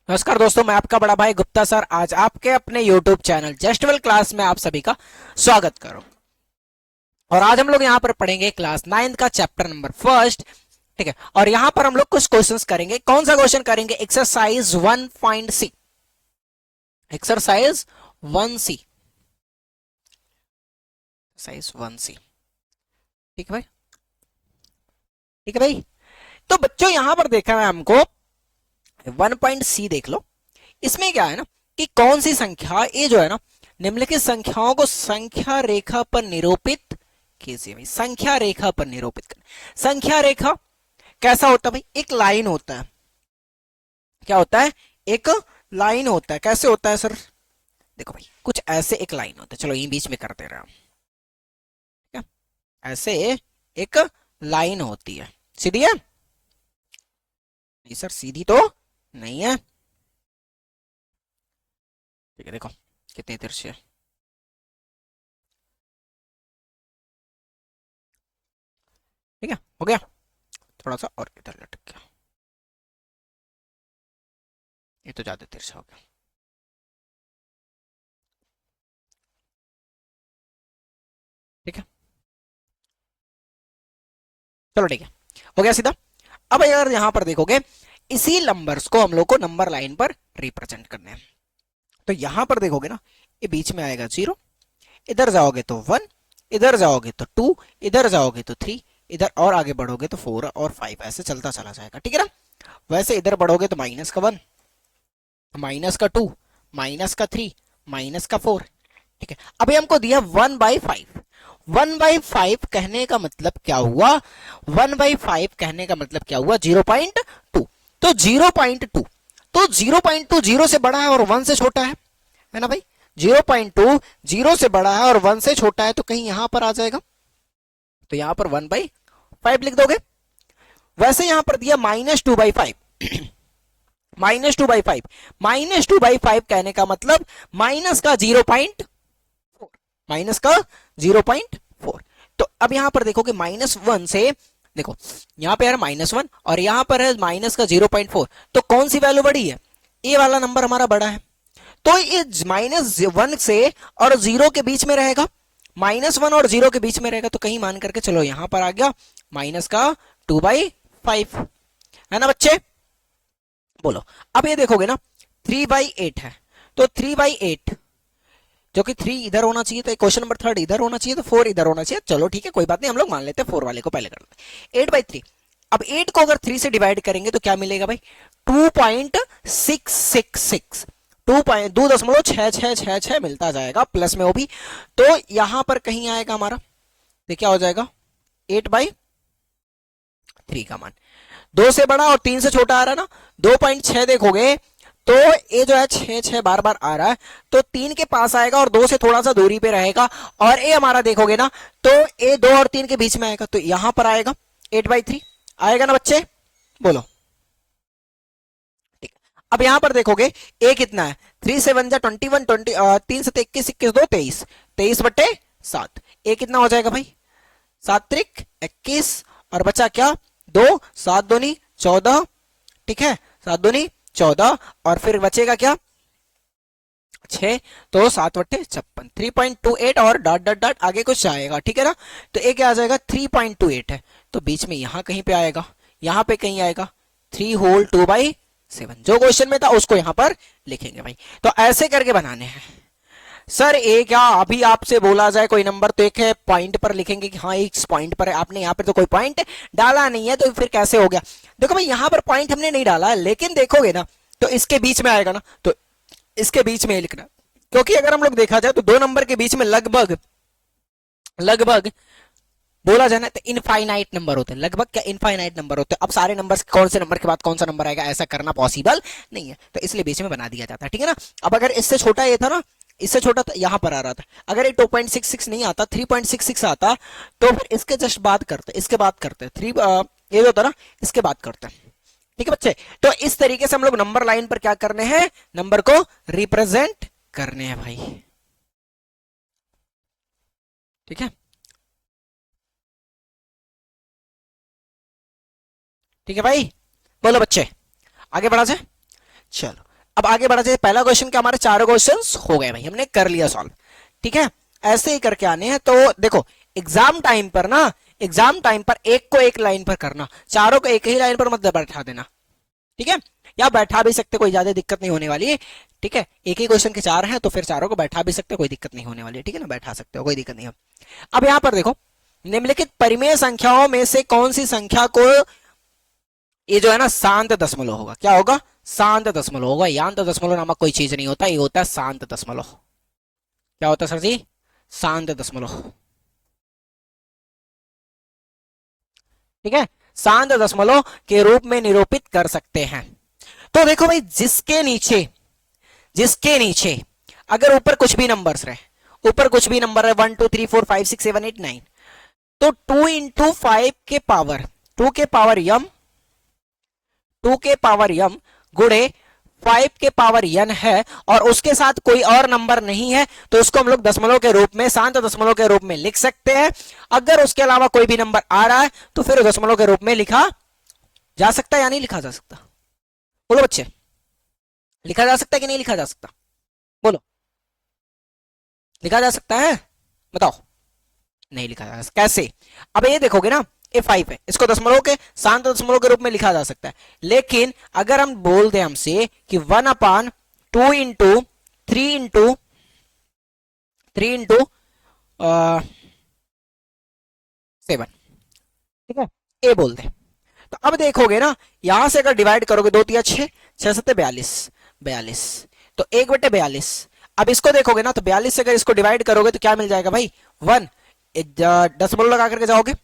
नमस्कार दोस्तों, मैं आपका बड़ा भाई गुप्ता सर आज आपके अपने YouTube channel just well class में आप सभी का स्वागत करो। और आज हम लोग यहाँ पर पढ़ेंगे क्लास 9 का चैप्टर नंबर फर्स्ट। ठीक है, और यहाँ पर हम लोग कुछ क्वेश्चंस करेंगे। कौन सा क्वेश्चन करेंगे? Exercise 1.c। Exercise 1c, exercise 1c। ठीक है भाई, ठीक है भाई। तो बच्चों यहाँ पर देखा है हमको 1.c, देख लो। इसमें क्या है ना कि कौन सी संख्या, ये जो है ना, निम्नलिखित संख्याओं को संख्या रेखा पर निरूपित कीजिए भाई। संख्या रेखा पर निरूपित करें। संख्या रेखा कैसा होता है भाई? एक लाइन होता है। क्या होता है? एक लाइन होता है। कैसे होता है सर? देखो भाई, कुछ ऐसे एक लाइन होता है। चलो यहीं बीच में करते रहे हम। क्या? ऐसे एक लाइन होती है। सीधी है? नहीं सर, सीधी तो नहीं है। ठीक है, देखो कितने तिरछे है। ठीक है, हो गया। थोड़ा सा और इधर लटक गया, ये तो ज्यादा तिरछा हो गया। ठीक है, चलो ठीक है, हो गया सीधा। अब अगर यहां पर देखोगे, इसी नंबर्स को हम लोग को नंबर लाइन पर रिप्रेजेंट करने हैं। तो यहां पर देखोगे ना, ये बीच में आएगा 0, इधर जाओगे तो 1, इधर जाओगे तो 2, इधर जाओगे तो 3, इधर और आगे बढ़ोगे तो 4 और 5, ऐसे चलता चला जाएगा। ठीक है ना? वैसे इधर बढ़ोगे तो माइनस का 1, माइनस का 2, माइनस का 3, माइनस का 4। ठीक है, अभी हमको दिया 1/5। 1/5 कहने का मतलब क्या हुआ? 1/5 कहने का मतलब क्या हुआ? 0.2। तो 0.2, तो 0.2 0 से बड़ा है और 1 से छोटा है ना भाई? 0.2 0 से बड़ा है और 1 से छोटा है, तो कहीं यहां पर आ जाएगा। तो यहां पर 1/5 लिख दोगे। वैसे यहां पर दिया -2/5। -2/5, -2/5 कहने का मतलब माइनस का 0.4, माइनस का 0.4। तो अब यहां पर देखोगे -1 से, देखो यहां पे है -1 और यहां पर है माइनस का 0.4, तो कौन सी वैल्यू बड़ी है? ए वाला नंबर हमारा बड़ा है। तो ये -1 से और 0 के बीच में रहेगा। -1 और 0 के बीच में रहेगा, तो कहीं मान करके चलो यहां पर आ गया माइनस का 2/5, है ना बच्चे? बोलो। अब ये देखोगे ना, 3/8 है, तो 3/8, जो कि 3 इधर होना चाहिए, तो क्वेश्चन नंबर 3 इधर होना चाहिए, तो 4 इधर होना चाहिए। चलो ठीक है, कोई बात नहीं, हम लोग मान लेते हैं 4 वाले को पहले कर लेते हैं। 8/3। अब 8 को अगर 3 से डिवाइड करेंगे तो क्या मिलेगा भाई? 2.666, 2.66666 मिलता जाएगा, प्लस में वो भी। तो यहां पर कहीं आएगा हमारा, तो क्या हो जाएगा? 8/3 का मान 2 से बड़ा और 3 से छोटा आ रहा है ना। 2.6 देखोगे तो ये जो है 6 बार बार आ रहा है, तो 3 के पास आएगा और 2 से थोड़ा सा दूरी पे रहेगा। और ये हमारा देखोगे ना, तो ये 2 और 3 के बीच में आएगा, तो यहां पर आएगा 8/3 आएगा ना बच्चे? बोलो। ठीक। अब यहां पर देखोगे ए कितना है? 3 से 1 जा 21, 3 से 21, 21 2 23, 23/7। ए कितना हो जाएगा भाई? 7 त्रिक 21, और बचा क्या? 2, 7 दूनी 14। ठीक है, 7 दूनी 14, और फिर बचेगा क्या? 6, तो 7/56, 3.28, और डॉट डॉट डॉट आगे कुछ आएगा। ठीक है ना? तो एक क्या आ जाएगा? 3.28 है, तो बीच में यहां कहीं पे आएगा, यहां पे कहीं आएगा 3 होल 2/7, जो क्वेश्चन में था उसको यहां पर लिखेंगे भाई। तो ऐसे करके बनाने हैं। सर ए क्या अभी आपसे बोला जाए कोई नंबर, तो एक है पॉइंट पर लिखेंगे कि हाँ एक पॉइंट पर है, आपने यहाँ पर तो कोई पॉइंट डाला नहीं है, तो फिर कैसे हो गया? देखो भाई, यहाँ पर पॉइंट हमने नहीं डाला है, लेकिन देखोगे ना तो इसके बीच में आएगा ना, तो इसके बीच में लिखना। क्योंकि अगर हम लोग देखा जाए तो दो नंबर के बीच में लगभग लगभग बोला जाए ना, तो इनफाइनाइट नंबर होते हैं। लगभग क्या इनफाइनाइट नंबर होते हैं। अब सारे नंबर कौन से नंबर के बाद कौन सा नंबर आएगा, ऐसा करना पॉसिबल नहीं है, तो इसलिए बीच में बना दिया जाता है। ठीक है ना? अब अगर इससे छोटा ये था ना, इससे छोटा तो यहां पर आ रहा था, अगर ये 2.66 नहीं आता, 3.66 आता, तो फिर इसके जस्ट बात करते, इसके बात करते 3, ये जो होता ना, इसके बात करते हैं। ठीक है बच्चे? तो इस तरीके से हम लोग नंबर लाइन पर क्या करने हैं? नंबर को रिप्रेजेंट करने हैं भाई। ठीक है, ठीक है भाई। बोलो बच्चे, आगे बढ़ा जाए। चलो, अब आगे बढ़ा जाए, पहला क्वेश्चन क्या, हमारे चारों क्वेश्चंस हो गए भाई, हमने कर लिया सॉल्व। ठीक है, ऐसे ही करके आने हैं। तो देखो एग्जाम टाइम पर ना, एग्जाम टाइम पर एक को एक लाइन पर करना, चारों को एक ही लाइन पर मत बैठा देना। ठीक है, या बैठा भी सकते, कोई ज्यादा दिक्कत नहीं होने वाली है। ठीक है, एक ही क्वेश्चन के चार हैं तो फिर चारों को बैठा भी सकते, कोई दिक्कत नहीं होने वाली है। ठीक है ना, बैठा सकते हो, कोई दिक्कत नहीं है। अब यहां पर देखो, निम्नलिखित परिमेय संख्याओं में से कौन सी संख्या को, ये जो है ना शांत दशमलव होगा, क्या होगा, शांत दशमलव होगा। यांत दशमलव नामक कोई चीज नहीं होता, ये होता है शांत दशमलव। क्या होता है सर जी, शांत दशमलव। ठीक है, शांत दशमलव के रूप में निरूपित कर सकते हैं। तो देखो भाई, जिसके नीचे अगर ऊपर कुछ भी नंबर्स रहे, ऊपर कुछ भी नंबर है 1 2 3 4 5 6 7 8 9, तो 2 के पावर यम गुणे 5 के पावर n है, और उसके साथ कोई और नंबर नहीं है, तो उसको हम लोग दशमलव के रूप में, शांत दशमलव के रूप में लिख सकते हैं। अगर उसके अलावा कोई भी नंबर आ रहा है तो फिर दशमलव के रूप में लिखा जा सकता है या नहीं लिखा जा सकता, बोलो बच्चे, लिखा जा सकता है कि नहीं लिखा जा सकता, बोलो, लिखा जा सकता है, बताओ। नहीं लिखा जा सकता, कैसे, अब ये देखोगे ना, ये 5 है, इसको दशमलव के, शांत दशमलव के रूप में लिखा जा सकता है। लेकिन अगर हम बोल दें हमसे कि 1/2 इंटू 3 इंटू 7, ठीक है, ये बोल दे, तो अब देखोगे ना, यहां से अगर डिवाइड करोगे, 2 3 6, 6 7 42, 42, तो 1/42। अब इसको देखोगे ना, तो 42 से अगर इसको डिवाइड करोगे तो क्या मिल जाएगा भाई, 1, दशमलव लगा करके जाओगे,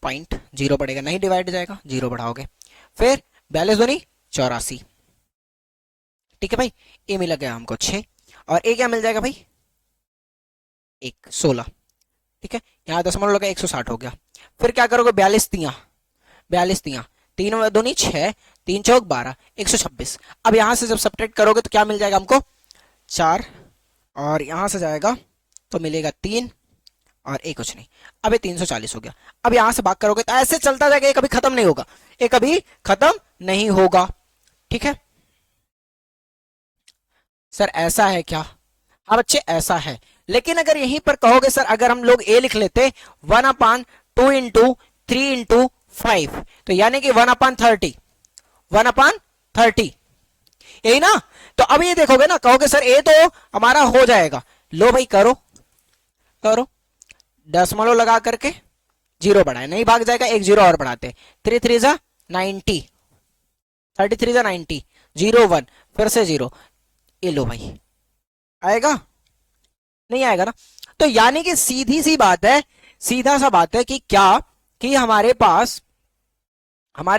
0.0 पड़ेगा, नहीं डिवाइड जाएगा, 0 बढ़ाओगे, फिर 42 दूनी 84। ठीक है भाई, ये मिल गया हमको 6, और ये क्या मिल जाएगा भाई, 16। ठीक है, यहाँ दशमलव लगा, 160 हो गया। फिर क्या करोगे, 42 तिया 3 दूनी 6, 3 चौक 12, 126। अब यहां से जब सब्ट्रैक्ट करोगे तो क्या मिल जाएगा हमको, 4, और यहां से जाएगा तो मिलेगा 3, और एक कुछ नहीं। अब ये 340 हो गया। अब यहां से भाग करोगे तो ऐसे चलता जाएगा, ये कभी खत्म नहीं होगा, ये कभी खत्म नहीं होगा। ठीक है सर, ऐसा है क्या, हाँ बच्चे ऐसा है। लेकिन अगर यहीं पर कहोगे सर, अगर हम लोग ए लिख लेते 1/2 इंटू 3 इंटू 5, तो यानी कि 1/30, 1/30, यही ना। तो अब ये देखोगे ना, कहोगे सर ए तो हमारा हो जाएगा, लो भाई करो करो, दशमलव लगा करके 0 बढ़ाए, नहीं भाग जाएगा, 1 0 और बढ़ाते, 3 3 जा 90, 33 जा 90, 0 1, फिर से 0, ये लो भाई, आएगा, नहीं आएगा ना। तो यानी कि सीधी सी बात है, सीधा सा बात है कि क्या, कि हमारे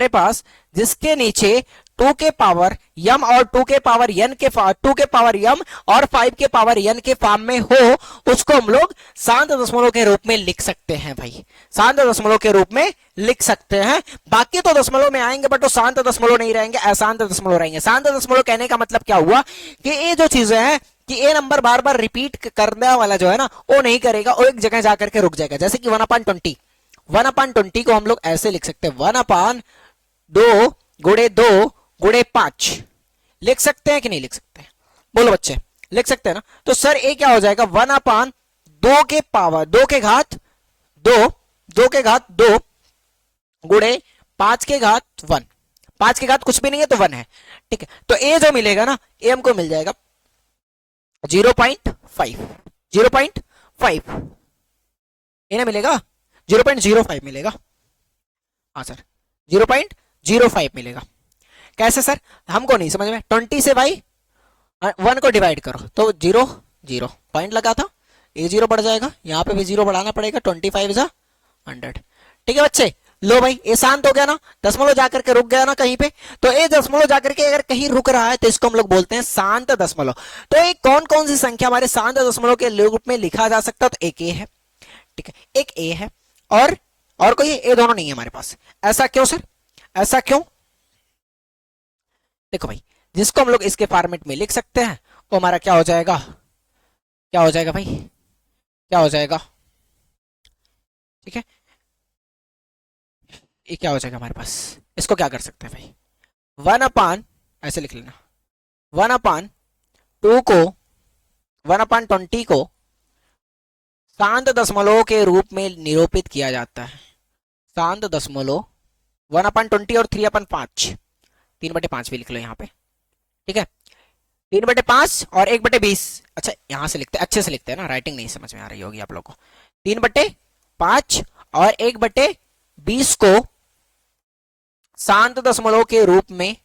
पास जिसके नीचे 2 के पावर यम और 2 के पावर n के 2 के पावर यम और 5 के पावर n के फॉर्म में हो, उसको हम लोग शांत दशमलव के रूप में लिख सकते हैं भाई, शांत दशमलव के रूप में लिख सकते हैं। बाकी तो दशमलव में आएंगे, बट वो शांत दशमलव नहीं रहेंगे, अशांत दशमलव रहेंगे। शांत दशमलव कहने का मतलब क्या हुआ, कि ये जो चीजें हैं, कि ए नंबर बार बार रिपीट करने वाला जो है ना, वो नहीं करेगा, वो एक जगह जाकर के रुक जाएगा। जैसे कि 1/20, 1/20 को हम लोग ऐसे लिख सकते हैं, 1/2 गुणे 2 गुणे 5, लिख सकते हैं कि नहीं लिख सकते, बोलो बच्चे, लिख सकते हैं ना। तो सर ये क्या हो जाएगा, 1/2 के पावर 2 के घात 2, 2 के घात 2 गुणे 5 के घात 1, 5 के घात कुछ भी नहीं है तो 1 है। ठीक है, तो ए जो मिलेगा ना, ए हमको मिल जाएगा 0.5, 0.5, ये ना मिलेगा, 0.05 मिलेगा, हाँ सर 0.05 मिलेगा। कैसे सर, हमको नहीं समझ में, 20 से भाई 1 को डिवाइड करो तो 0 0 पॉइंट लगा था, ये 0 बढ़ जाएगा, यहाँ पे भी 0 बढ़ाना पड़ेगा, 25 जा 100। ठीक है बच्चे, लो भाई ये शांत हो गया ना, दशमलव जाकर के रुक गया ना कहीं पे, तो ये दशमलव जाकर के अगर कहीं रुक रहा है तो इसको हम लोग बोलते हैं शांत दशमलव। तो ये कौन कौन सी संख्या हमारे शांत दशमलव के रूप में लिखा जा सकता है, तो एक ए है, ठीक है, एक ए है, और कोई ए दोनों नहीं है हमारे पास। ऐसा क्यों सर, ऐसा क्यों, देखो भाई, जिसको हम लोग इसके फॉर्मेट में लिख सकते हैं वो हमारा क्या हो जाएगा, क्या हो जाएगा भाई, क्या हो जाएगा, ठीक है, ये क्या हो जाएगा हमारे पास, इसको क्या कर सकते हैं भाई, 1/, ऐसे लिख लेना, 1/2 को 1/20 को शांत दशमलव के रूप में निरूपित किया जाता है। शांत दशमलव 1/20 और 3/5, 3/5 भी लिख लो यहाँ पे, ठीक है। 3/5 और 1/20, अच्छा यहां से लिखते हैं, अच्छे से लिखते हैं ना, राइटिंग नहीं समझ में आ रही होगी आप लोगों को। 3/5 और 1/20 को शांत दशमलव के रूप में,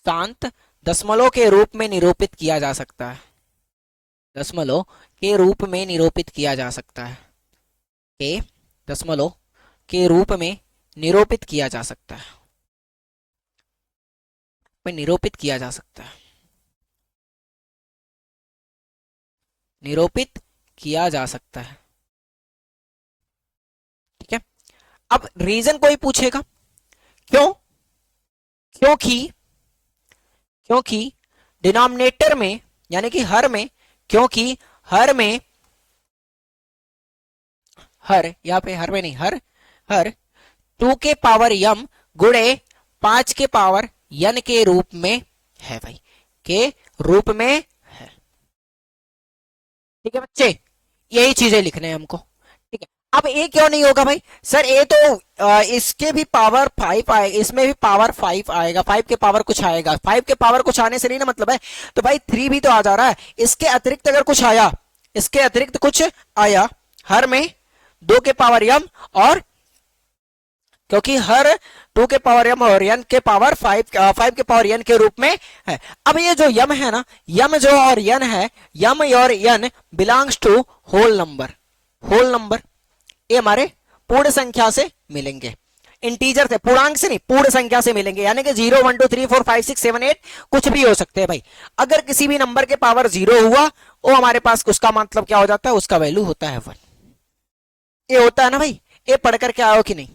शांत दशमलव के रूप में निरूपित किया जा सकता है। दशमलव के रूप में निरूपित किया जा सकता है, के दशमलव के रूप में निरूपित किया जा सकता है, निरूपित किया जा सकता है, निरूपित किया जा सकता है, ठीक है। अब रीजन कोई पूछेगा, क्यों? क्योंकि क्योंकि डिनोमिनेटर में यानी कि हर में, क्योंकि हर में, हर यहाँ पे हर में नहीं, हर 2 के पावर m गुणे 5 के पावर n के रूप में है भाई, के रूप में है, ठीक है बच्चे, यही चीजें लिखने हैं हमको, ठीक है। अब ए क्यों नहीं होगा भाई? सर ए तो इसके भी पावर 5 आएगा, इसमें भी पावर 5 आएगा, 5 के पावर कुछ आएगा, 5 के पावर कुछ आने से नहीं ना मतलब है, तो भाई 3 भी तो आ जा रहा है, इसके अतिरिक्त अगर कुछ आया, इसके अतिरिक्त कुछ आया, हर में 2 के पावर m, और क्योंकि हर 2 के पावर m और n के पावर 5 के पावर n के रूप में है। अब ये जो m है ना, m जो और n है, m और n belongs to whole number, whole number, ये हमारे पूर्ण संख्या से मिलेंगे, इंटीजर से, पूर्णांक से नहीं, पूर्ण संख्या से मिलेंगे, यानी कि 0 1 2 3 4 5 6 7 8 कुछ भी हो सकते हैं भाई। अगर किसी भी नंबर के पावर 0 हुआ, वो हमारे पास उसका मतलब क्या हो जाता है, उसका वैल्यू होता है 1। ये होता है ना भाई, ये पढ़ करके आयो कि नहीं,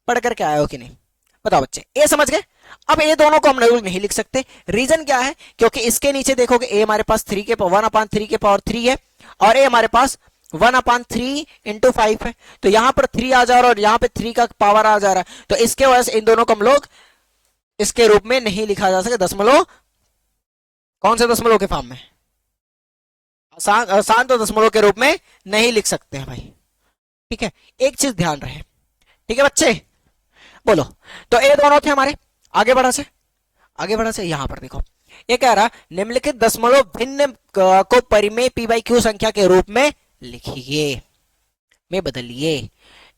पढ़ करके आयो कि नहीं, बताओ बच्चे, ये समझ गए। अब ये दोनों को हम नहीं लिख सकते, रीजन क्या है? क्योंकि इसके नीचे देखोगे ए हमारे पास 3 के 1/3 के पावर 3 है, और ए हमारे पास 1/3 इंटू 5 है, तो यहां पर 3 आ जा रहा है और यहां पे 3 का पावर आ जा रहा है, तो इसके वजह से इन दोनों को हम लोग इसके रूप में नहीं लिखा जा सके, दशमलव, कौन से दशमलव के फॉर्म में, शांत दशमलव के रूप में नहीं लिख सकते हैं भाई, ठीक है। एक चीज ध्यान रहे, ठीक है बच्चे, बोलो। तो ये दोनों थे हमारे, आगे बढ़ा से, आगे बढ़ा से, यहां पर देखो ये कह रहा निम्नलिखित दशमलव भिन्न को परिमेय p बाई q संख्या के रूप में लिखिए, में बदलिए।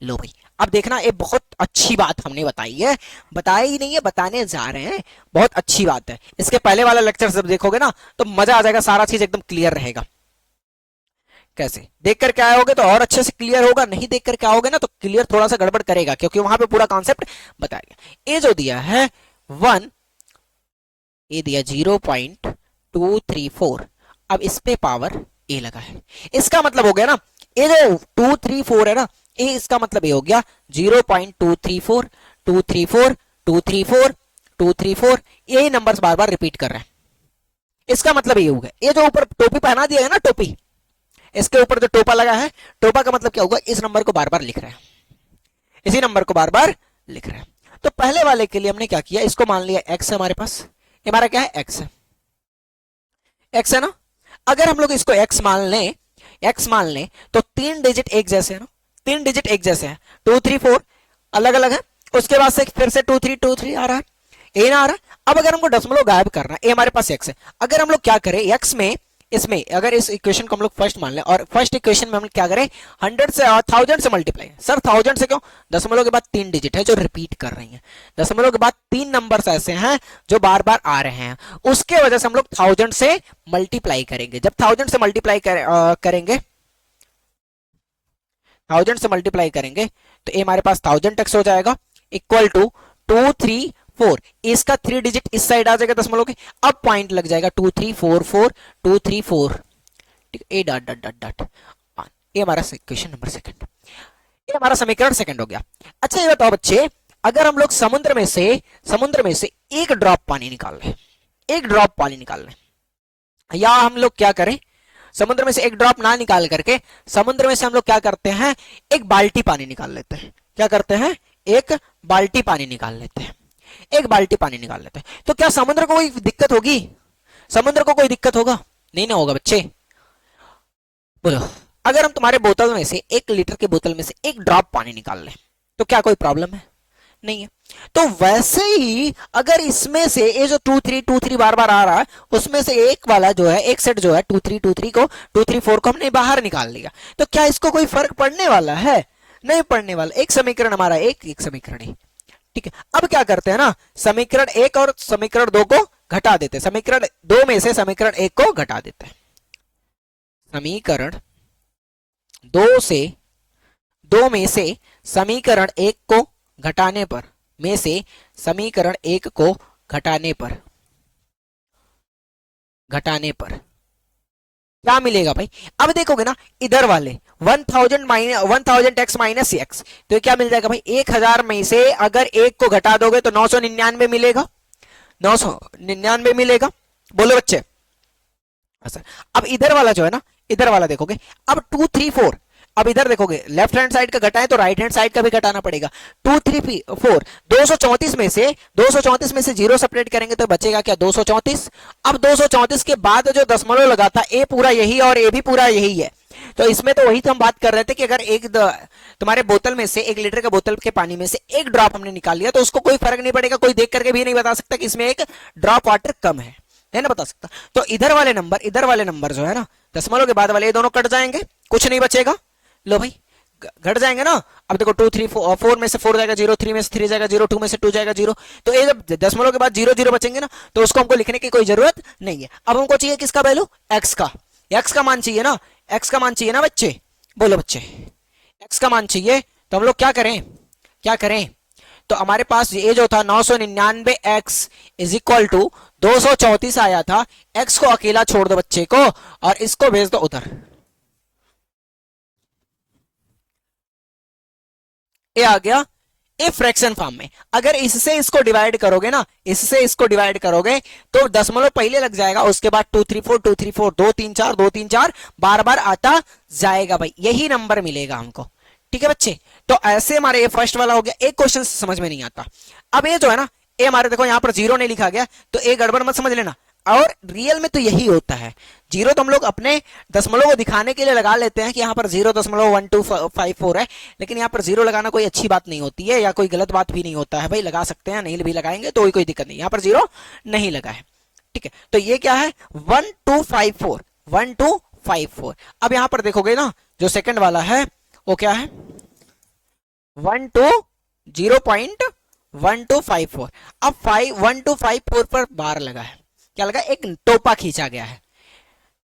लो भाई, अब देखना, ये बहुत अच्छी बात हमने बताई है, बताई ही नहीं है, बताने जा रहे हैं, बहुत अच्छी बात है। इसके पहले वाला लेक्चर जब देखोगे ना तो मजा आ जाएगा, सारा चीज एकदम क्लियर रहेगा। कैसे देख करके आए होगे तो और अच्छे से क्लियर होगा, नहीं देख करके आओगे ना तो क्लियर थोड़ा सा गड़बड़ करेगा, क्योंकि वहां पे पूरा कॉन्सेप्ट बताया गया। ये जो दिया है 1, ये दिया 0.234, अब इस पे पावर ए लगा है, इसका मतलब हो गया ना, ये जो 234 है ना, ये इसका मतलब ये हो गया 0.234 234 234 234, यही नंबर्स बार बार रिपीट कर रहे हैं, इसका मतलब ये हो गया। ये जो ऊपर टोपी पहना दिया है ना, टोपी, इसके ऊपर जो टोपा लगा है, टोपा का मतलब क्या होगा, इस नंबर को बार बार लिख रहे हैं, इसी नंबर को बार बार लिख रहे हैं। तो पहले वाले के लिए हमने क्या किया, इसको मान लिया x है हमारे पास, हमारा क्या है, x है, x है ना। अगर हम लोग इसको x मान लें, x मान लें, तो 3 डिजिट एक जैसे है ना, 3 डिजिट एक जैसे हैं, 2 3 4 अलग अलग है, उसके बाद से फिर से 2 3 2 3 आ रहा है, ए ना आ रहा है। अब अगर हमको दशमलव गायब करना है, ए हमारे पास x है, अगर हम लोग क्या करें, x में, इसमें अगर इस इक्वेशन को हम लोग फर्स्ट मान लें, और फर्स्ट इक्वेशन में हम क्या करें, 100 से 1000 से मल्टीप्लाई, सर 1000 से क्यों, दशमलव के बाद 3 डिजिट है जो रिपीट कर रही हैं, दशमलव के बाद 3 नंबर्स ऐसे हैं जो बार बार आ रहे हैं, उसके वजह से हम लोग 1000 से मल्टीप्लाई करेंगे। जब 1000 से मल्टीप्लाई करेंगे, 1000 से मल्टीप्लाई करेंगे तो ये हमारे पास 1000x हो जाएगा, इक्वल टू 234, इसका 3 डिजिट इस साइड आ जाएगा दशमलव के, अब पॉइंट लग जाएगा 2344 234, ठीक है, ए डॉट डॉट डॉट डॉट, ये हमारा इक्वेशन नंबर सेकंड, ये हमारा समीकरण सेकंड हो गया। अच्छा ये बताओ बच्चे, अगर हम लोग समुद्र में से एक ड्रॉप पानी निकाल लें, एक ड्रॉप पानी निकाल लें, या हम लोग क्या करें, समुद्र में से एक ड्रॉप ना निकाल करके समुद्र में से हम लोग क्या करते हैं, एक बाल्टी पानी निकाल लेते हैं, क्या करते हैं, एक बाल्टी पानी निकाल लेते हैं। एक बाल्टी पानी निकाल लेते हैं। तो क्या समुद्र को कोई दिक्कत होगी? समुद्र को कोई दिक्कत होगा? नहीं ना होगा बच्चे। बोलो, अगर हम तुम्हारे बोतल में से 1 लीटर की बोतल में से एक ड्रॉप पानी निकाल लें तो क्या कोई प्रॉब्लम है? नहीं है। तो वैसे ही अगर इसमें से ये जो 2 3 बार बार आ रहा है, उसमें से एक वाला जो है, एक सेट जो है 2 3 को 2 3 4 को हमने बाहर निकाल लिया, तो क्या इसको कोई फर्क पड़ने वाला है? नहीं पड़ने वाला। एक समीकरण हमारा एक समीकरण एक। ठीक है, अब क्या करते हैं ना, समीकरण 1 और समीकरण 2 को घटा देते हैं। समीकरण 2 में से समीकरण 1 को घटा देते हैं। समीकरण 2 में से समीकरण 1 को घटाने पर, में से समीकरण 1 को घटाने पर क्या मिलेगा भाई? अब देखोगे ना, इधर वाले 1000 एक्स माइनस एक्स, तो ये क्या मिल जाएगा भाई? 1000 में से अगर 1 को घटा दोगे तो 999 मिलेगा। 999 मिलेगा। बोलो बच्चे। अच्छा, अब इधर वाला जो है ना, इधर वाला देखोगे, अब 2 3 4, अब इधर देखोगे लेफ्ट हैंड साइड का घटाए तो राइट हैंड साइड का भी घटाना पड़ेगा। 2 3 4, 234 में से 0 सेपरेट करेंगे तो बचेगा क्या? 234। अब 234 के बाद जो दशमलव लगा था, ए पूरा यही और ए भी पूरा यही है, तो इसमें तो वही तो हम बात कर रहे थे कि अगर तुम्हारे बोतल में से 1 लीटर के बोतल के पानी में से एक ड्रॉप हमने निकाल लिया तो उसको कोई फर्क नहीं पड़ेगा, कोई देख करके भी नहीं बता सकता कि इसमें एक ड्रॉप वाटर कम है ना बता सकता। तो इधर वाले नंबर जो है ना, दशमलव के बाद वाले, ये दोनों कट जाएंगे, कुछ नहीं बचेगा। लो भाई, घट जाएंगे ना। अब देखो 2 3 4 में से 4 जाएगा 0, 3 में से 3 जाएगा 0, 2 में से 2 जाएगा 0, तो ये जब दशमलव के बाद 0 0 बचेंगे ना, तो उसको हमको लिखने की कोई जरूरत नहीं है। अब हमको चाहिए किसका वैल्यू? एक्स का। एक्स का मान चाहिए ना, एक्स का मान चाहिए ना बच्चे। बोलो बच्चे, एक्स का मान चाहिए, तो हम लोग क्या करें? तो हमारे पास ये जो था 999 एक्स इज इक्वल टू 234 आया था। एक्स को अकेला छोड़ दो बच्चे को, और इसको भेज दो उधर। ये आ गया ए फ्रैक्शन फॉर्म में। अगर इससे इसको डिवाइड करोगे ना, इससे इसको डिवाइड करोगे तो दशमलव पहले लग जाएगा, उसके बाद 2 3 4 2 3 4 2 3 4 2 3 4 बार बार आता जाएगा भाई, यही नंबर मिलेगा हमको। ठीक है बच्चे, तो ऐसे हमारे ये फर्स्ट वाला हो गया। एक क्वेश्चन समझ में नहीं आता। अब ये जो है ना, ये हमारे देखो यहां पर 0 नहीं लिखा गया, तो ये गड़बड़ मत समझ लेना। और रियल में तो यही होता है। 0 तो हम लोग अपने दशमलव को दिखाने के लिए लगा लेते हैं कि यहाँ पर 0.1254 है, लेकिन यहाँ पर 0 लगाना कोई अच्छी बात नहीं होती है, या कोई गलत बात भी नहीं होता है भाई, लगा सकते हैं, नहीं भी लगाएंगे तो कोई दिक्कत नहीं। यहाँ पर 0 नहीं लगा है। ठीक है, तो ये क्या है? 1254। अब यहाँ पर देखोगे ना, जो सेकंड वाला है वो क्या है? 0.1254। अब 1254 पर बार लगा है, क्या लगा? एक टोपा खींचा गया है।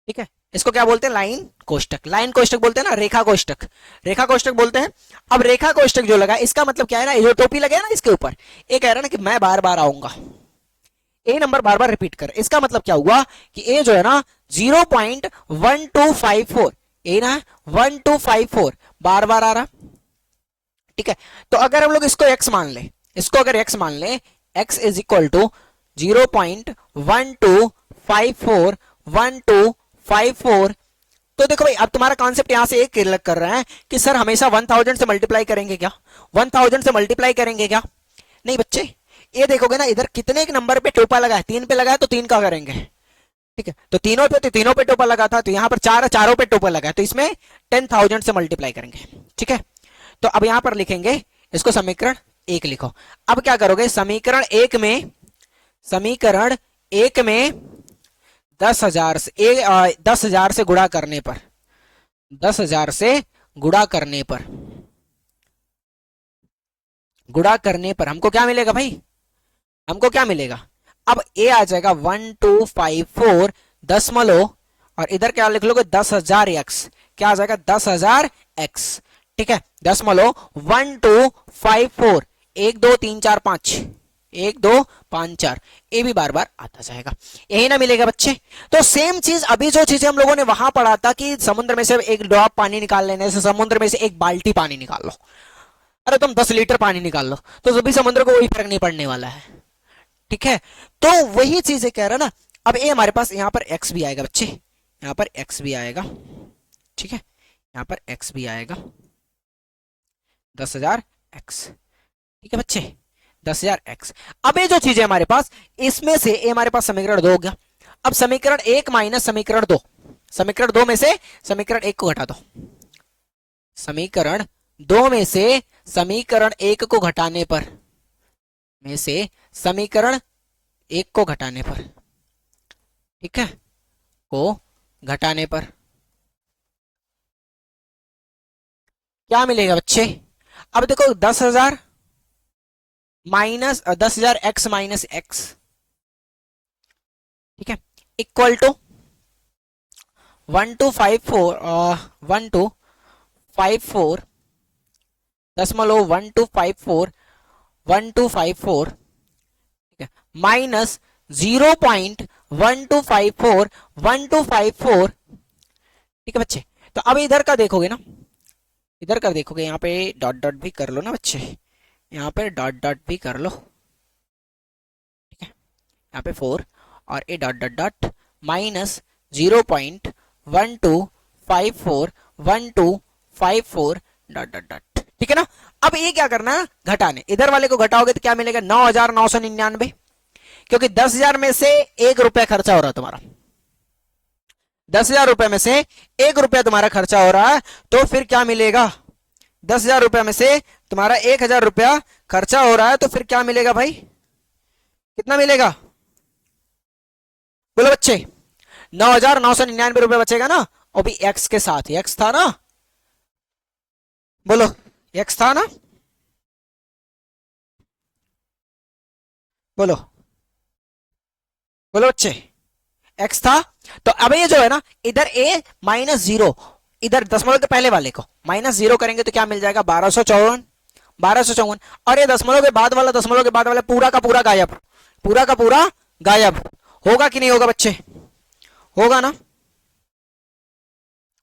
ठीक है, इसको क्या बोलते हैं? लाइन कोष्टक। लाइन कोष्टक बोलते हैं ना, रेखा कोष्टक, रेखा कोष्टक बोलते हैं। अब रेखा कोष्टक जो लगा, इसका मतलब क्या है ना, ये टोपी लगे ना इसके ऊपर, ये कह रहा है ना कि मैं बार बार आऊंगा, ए नंबर बार बार रिपीट कर। इसका मतलब क्या हुआ कि ए जो है ना 0.1254, ए ना 1254 बार बार आ रहा। ठीक है, तो अगर हम लोग इसको x मान ले, इसको अगर x मान ले, x इज इक्वल टू 0.1254 तो देखो भाई, अब तुम्हारा कॉन्सेप्ट यहां से एक क्लियर कर रहा है कि सर हमेशा 1000 से मल्टीप्लाई करेंगे क्या? 1000 से मल्टीप्लाई करेंगे क्या? नहीं बच्चे, ये देखोगे ना, इधर कितने एक नंबर पे टोपा लगा है? 3 पे लगा है, तो 3 का करेंगे। ठीक है, तो तीनों पे टोपा लगा था, तो यहां पर चारों पे टोपा लगा है, तो इसमें 10,000 से मल्टीप्लाई करेंगे। ठीक है, तो अब यहां पर लिखेंगे इसको, समीकरण 1 लिखो। अब क्या करोगे? समीकरण एक में 10,000 से गुणा करने पर, 10,000 से गुणा करने पर हमको क्या मिलेगा भाई? हमको क्या मिलेगा? अब ए आ जाएगा 1254 दशमलव, और इधर क्या लिख लोगे? 10,000 एक्स, क्या आ जाएगा? 10,000 एक्स। ठीक है, दशमलव 1254, 1 2 3 4 5, 1 2 5 4, ये भी बार बार आता जाएगा, यही ना मिलेगा बच्चे। तो सेम चीज अभी जो चीजें हम लोगों ने वहां पढ़ा था कि समुद्र में से एक ड्रॉप पानी निकाल लेने से समुद्र में से एक बाल्टी पानी निकाल लो, अरे तुम 10 लीटर पानी निकाल लो, तो सभी समुद्र को कोई फर्क नहीं पड़ने वाला है। ठीक है, तो वही चीज कह रहा ना। अब ये हमारे पास यहाँ पर x भी आएगा बच्चे, यहाँ पर x भी आएगा। ठीक है, यहाँ पर x भी आएगा 10,000 x। ठीक है बच्चे, 10,000 x। अब ये जो चीज है हमारे पास, इसमें से ये हमारे पास समीकरण 2 हो गया। अब समीकरण 1 माइनस समीकरण 2, समीकरण 2 में से समीकरण 1 को घटा दो। समीकरण 2 में से समीकरण 1 को घटाने पर, में से समीकरण 1 को घटाने पर, ठीक है, को घटाने पर क्या मिलेगा बच्चे? अब देखो 10,000 माइनस 10,000 x माइनस एक्स, ठीक है, इक्वल टू 1254 1254 दशमलव 1254 ठीक है, माइनस 0.1254 ठीक है बच्चे। तो अब इधर का देखोगे ना, इधर का देखोगे, यहाँ पे डॉट डॉट भी कर लो ना बच्चे, यहाँ पे डॉट डॉट भी कर लो, ठीक है, यहाँ पे 4 और ए dot dot dot minus 0.1254 dot dot dot, ठीक है ना। अब ये क्या करना है, घटाने, इधर वाले को घटाओगे तो क्या मिलेगा? 9,999, क्योंकि 10,000 में से 1 रुपया खर्चा हो रहा है तुम्हारा, 10,000 रुपए में से 1 रुपया तुम्हारा खर्चा हो रहा है, तो फिर क्या मिलेगा? 10,000 रुपए में से तुम्हारा 1,000 रुपया खर्चा हो रहा है, तो फिर क्या मिलेगा भाई? कितना मिलेगा बोलो बच्चे? 9,999 रुपए बचेगा ना, और भी एक्स के साथ, एक्स था ना, बोलो एक्स था ना, बोलो बोलो बच्चे, एक्स था। तो अब ये जो है ना, इधर ए माइनस 0, इधर दशमलव के पहले वाले को माइनस 0 करेंगे तो क्या मिल जाएगा? 1254, 1254। और ये दशमलव के बाद वाला, दशमलव के बाद वाला पूरा का पूरा गायब, पूरा का पूरा गायब। होगा कि नहीं होगा बच्चे? होगा ना,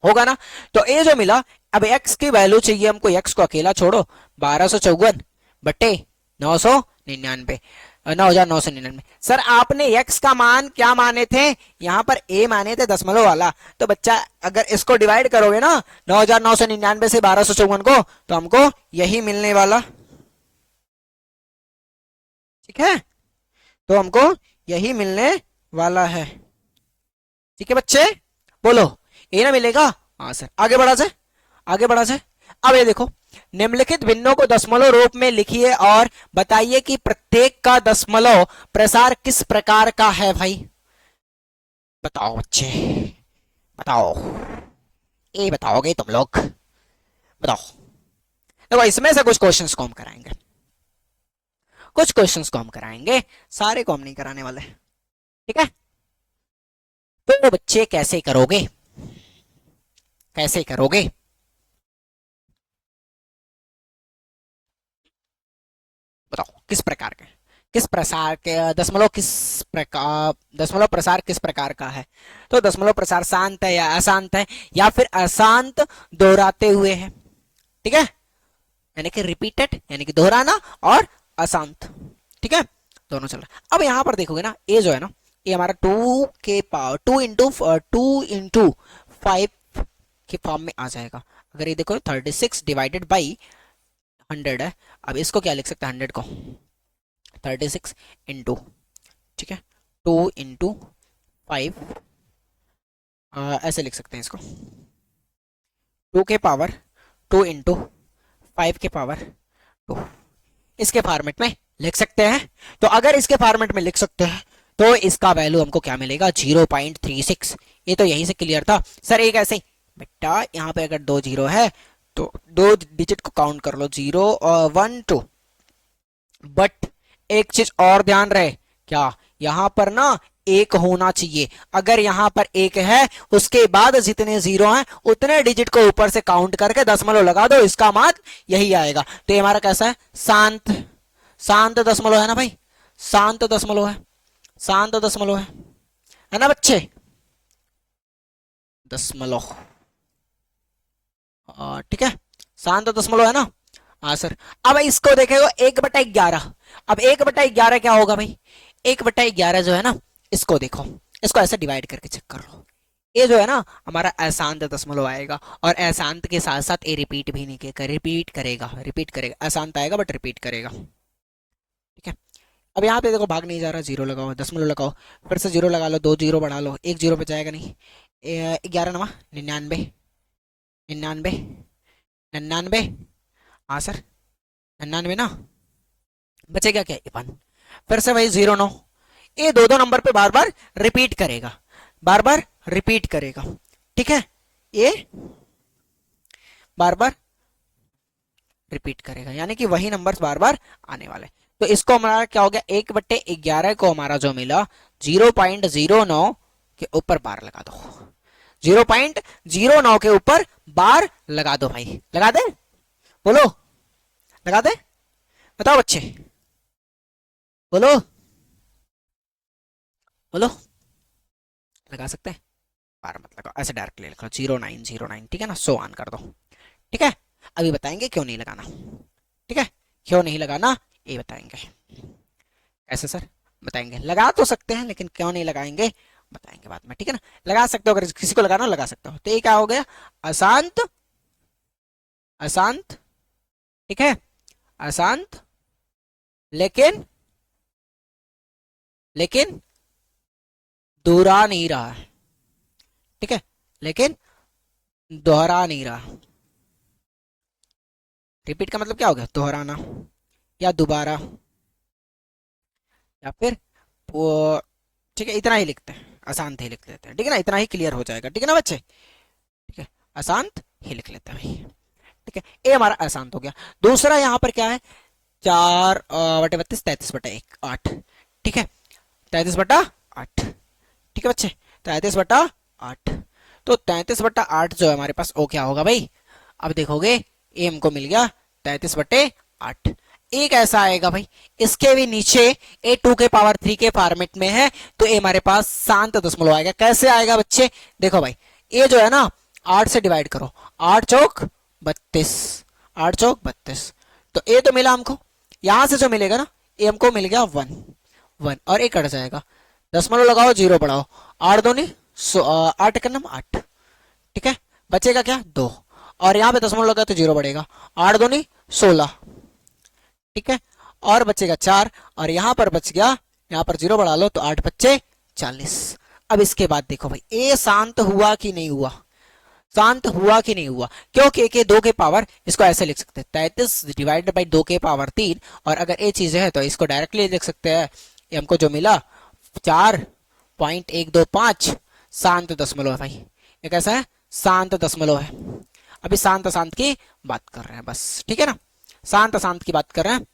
होगा ना। तो ये जो मिला, अब x की वैल्यू चाहिए हमको, x को अकेला छोड़ो, 1254 बटे 999, 9,999। सर आपने x का मान क्या माने थे? यहां पर a माने थे, दशमलव वाला। तो बच्चा अगर इसको डिवाइड करोगे ना 9,999 से 1254 को, तो हमको यही मिलने वाला, ठीक है, तो हमको यही मिलने वाला है, ठीक है बच्चे, बोलो ये ना मिलेगा? हाँ सर। आगे बढ़ा जाए, आगे बढ़ा जाए। अब ये देखो, निम्नलिखित भिन्नों को दशमलव रूप में लिखिए और बताइए कि प्रत्येक का दशमलव प्रसार किस प्रकार का है। भाई बताओ बच्चे, बताओ, ये बताओगे तुम लोग, बताओ। देखो इसमें से कुछ क्वेश्चंस को हम कराएंगे, कुछ क्वेश्चंस को हम कराएंगे, सारे को हम नहीं कराने वाले, ठीक है। तो बच्चे कैसे करोगे, कैसे करोगे? बताओ किस प्रकार के, किस प्रसार के दशमलव, किस प्रकार दशमलव प्रसार किस प्रकार का है? तो दशमलव प्रसार शांत है या अशांत है, या फिर अशांत दोहराते हुए है, ठीक है, यानी कि रिपीटेड, यानी कि दोहराना, और अशांत, ठीक है, दोनों चल रहा है। अब यहां पर देखोगे ना, ये जो है ना, ये हमारा 2 के पावर 2 इंटू 5 के फॉर्म में आ जाएगा। अगर ये देखो 36 डिवाइडेड बाई 100 है। अब इसको क्या लिख सकते हैं, 100 को 36 इंटू, ठीक है, 2 इंटू 5, ऐसे लिख सकते हैं इसको, 2 के पावर 2 इंटू 5 के पावर 2, इसके फॉर्मेट में लिख सकते हैं। तो अगर इसके फॉर्मेट में लिख सकते हैं तो इसका वैल्यू हमको क्या मिलेगा? 0.36। ये तो यहीं से क्लियर था। सर एक ऐसे बेटा, यहाँ पे अगर 2 0 है तो 2 डिजिट को काउंट कर लो, 0 और 1 2। बट एक चीज और ध्यान रहे, क्या यहां पर ना 1 होना चाहिए। अगर यहां पर 1 है, उसके बाद जितने 0 हैं उतने डिजिट को ऊपर से काउंट करके दशमलव लगा दो, इसका मान यही आएगा। तो ये हमारा कैसा है? शांत, शांत दशमलव है ना भाई, शांत दशमलव है, शांत दशमलव है ना बच्चे, दशमलव, ठीक है, शांत दशमलव है ना। हाँ सर। अब इसको देखेगा 1/11। अब 1/11 क्या होगा भाई? 1/11 जो है ना, इसको देखो, इसको ऐसे डिवाइड करके चेक कर लो। ये जो है ना हमारा अशांत दशमलव आएगा, और अशांत के साथ साथ ये रिपीट भी नहीं करेगा, रिपीट करेगा, रिपीट करेगा, अशांत आएगा बट रिपीट करेगा, अब यहाँ पे देखो भाग नहीं जा रहा, जीरो लगाओ, दशमलव लगाओ, फिर से जीरो लगा लो, दो जीरो बढ़ा लो, एक जीरो पे जाएगा नहीं। 11 नवा 99, 99, 99, हाँ सर 99 ना, बचेगा क्या 1, फिर से वही 0 9। ये दो दो नंबर पे बार बार रिपीट करेगा, बार बार रिपीट करेगा, ठीक है, ये बार बार रिपीट करेगा, यानी कि वही नंबर्स बार बार आने वाले। तो इसको हमारा क्या हो गया, 1/11 को हमारा जो मिला 0.09 के ऊपर बार लगा दो, 0.09 के ऊपर बार लगा दो भाई, लगा दे, बोलो लगा दे, बताओ बच्चे, बोलो बोलो, लगा सकते हैं, बार मत लगाओ, ऐसे डायरेक्टली लिखो 0909, ठीक है ना, सो ऑन कर दो, ठीक है। अभी बताएंगे क्यों नहीं लगाना, ठीक है, क्यों नहीं लगाना ये बताएंगे, कैसे सर बताएंगे, लगा तो सकते हैं लेकिन क्यों नहीं लगाएंगे बताएंगे बाद में, ठीक है ना। लगा सकते हो, अगर किसी को लगाना लगा सकते हो। तो ये क्या हो गया, अशांत, अशांत, ठीक है, अशांत लेकिन लेकिन दोहरा नहीं रहा, ठीक है, लेकिन दोहरा नहीं रहा। रिपीट का मतलब क्या हो गया, दोहराना या दोबारा, या फिर वो, ठीक है, इतना ही लिखते हैं, अशांत ही लिख लेते हैं, ठीक है ना, इतना ही क्लियर हो जाएगा, ठीक है ना बच्चे, ठीक है, अशांत ही लिख लेते हैं भाई, ठीक है, ये हमारा अशांत हो गया। दूसरा यहाँ पर क्या है, 4/32, 33/1, 8, ठीक है, 33/8, ठीक है बच्चे, 33/8। तो 33/8 जो है हमारे पास, वो क्या होगा भाई, अब देखोगे ये हमको मिल गया 33/8। एक ऐसा आएगा भाई, इसके भी नीचे A2 के पावर 3 के फॉर्मेट में है, तो ये हमारे पास शांत दशमलव आएगा। कैसे आएगा बच्चे, देखो भाई, ये जो है ना 8 से डिवाइड करो, 8 चौक 32, 8 चौक 32, तो ये तो मिला हमको, यहां से जो मिलेगा ना ये हमको मिल गया 1 1, और एक कट जाएगा, दशमलव लगाओ, जीरो बढ़ाओ, 8 दूनी 8 का नाम 8, ठीक है, बचेगा क्या 2, और यहाँ पे दशमलव लगा तो जीरो बढ़ेगा, 8 दूनी 16, ठीक है, और बचेगा 4, और यहाँ पर बच गया, यहाँ पर जीरो बढ़ा लो तो 8 बच्चे 40। अब इसके बाद देखो भाई, ए शांत हुआ कि नहीं हुआ, शांत हुआ कि नहीं हुआ, क्योंकि के 2 के पावर, इसको ऐसे लिख सकते हैं 33 डिवाइडेड बाई 2 के पावर 3, और अगर ये चीज है तो इसको डायरेक्टली लिख सकते हैं, ये हमको जो मिला 4.125 शांत दशमलव है भाई, ये कैसा है, शांत दशमलव है। अभी शांत अशांत की बात कर रहे हैं बस, ठीक है ना, शांत अशांत की बात कर रहे हैं।